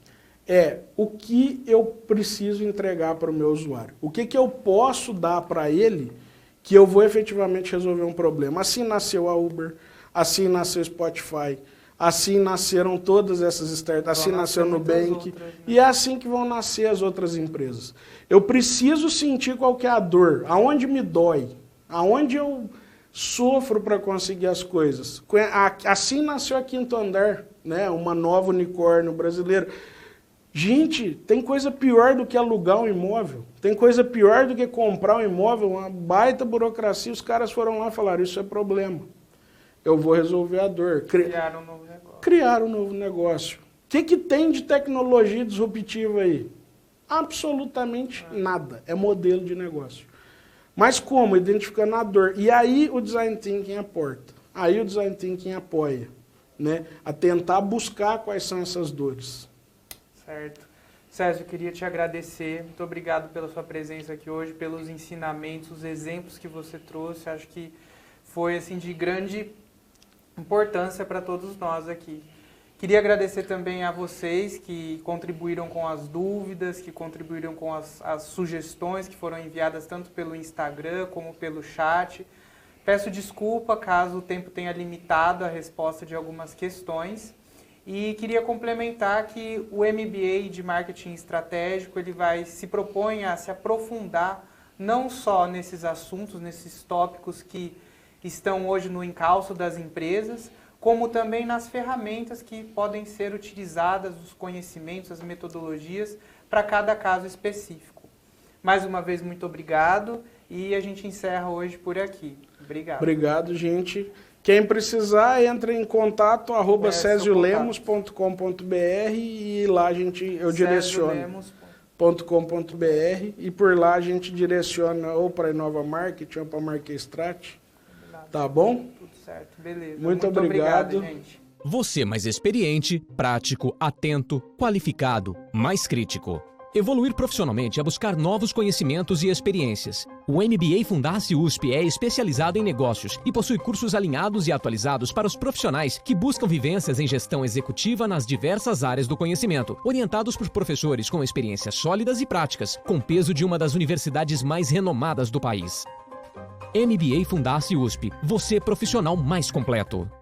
O que eu preciso entregar para o meu usuário. O que eu posso dar para ele que eu vou efetivamente resolver um problema. Assim nasceu a Uber, assim nasceu o Spotify, assim nasceram todas essas startups, assim nasceu o Nubank, e é assim que vão nascer as outras empresas. Eu preciso sentir qual que é a dor, aonde me dói, aonde eu sofro para conseguir as coisas. Assim nasceu a Quinto Andar, né? Uma nova unicórnio brasileira. Gente, tem coisa pior do que alugar um imóvel. Tem coisa pior do que comprar um imóvel, uma baita burocracia. Os caras foram lá e falaram, isso é problema. Eu vou resolver a dor. Criaram um novo negócio. Criaram um novo negócio. O que tem de tecnologia disruptiva aí? Absolutamente nada. É modelo de negócio. Mas como? Identificando a dor. E aí o Design Thinking aporta. Aí o Design Thinking apoia, né? A tentar buscar quais são essas dores. Certo. Césio, eu queria te agradecer. Muito obrigado pela sua presença aqui hoje, pelos ensinamentos, os exemplos que você trouxe. Acho que foi assim, de grande importância para todos nós aqui. Queria agradecer também a vocês que contribuíram com as dúvidas, que contribuíram com as sugestões que foram enviadas tanto pelo Instagram como pelo chat. Peço desculpa caso o tempo tenha limitado a resposta de algumas questões. E queria complementar que o MBA de Marketing Estratégico ele se propõe a se aprofundar não só nesses assuntos, nesses tópicos que estão hoje no encalço das empresas, como também nas ferramentas que podem ser utilizadas, os conhecimentos, as metodologias para cada caso específico. Mais uma vez, muito obrigado e a gente encerra hoje por aqui. Obrigado. Obrigado, gente. Quem precisar, entra em contato @cesiolemos.com.br e lá eu direciono .com.br e por lá a gente direciona ou para a Inova Marketing ou para a Marquestrat. Tá bom? Tudo certo, beleza. Muito obrigado, gente. Você mais experiente, prático, atento, qualificado, mais crítico. Evoluir profissionalmente é buscar novos conhecimentos e experiências. O MBA Fundace USP é especializado em negócios e possui cursos alinhados e atualizados para os profissionais que buscam vivências em gestão executiva nas diversas áreas do conhecimento, orientados por professores com experiências sólidas e práticas, com peso de uma das universidades mais renomadas do país. MBA Fundace USP, você profissional mais completo.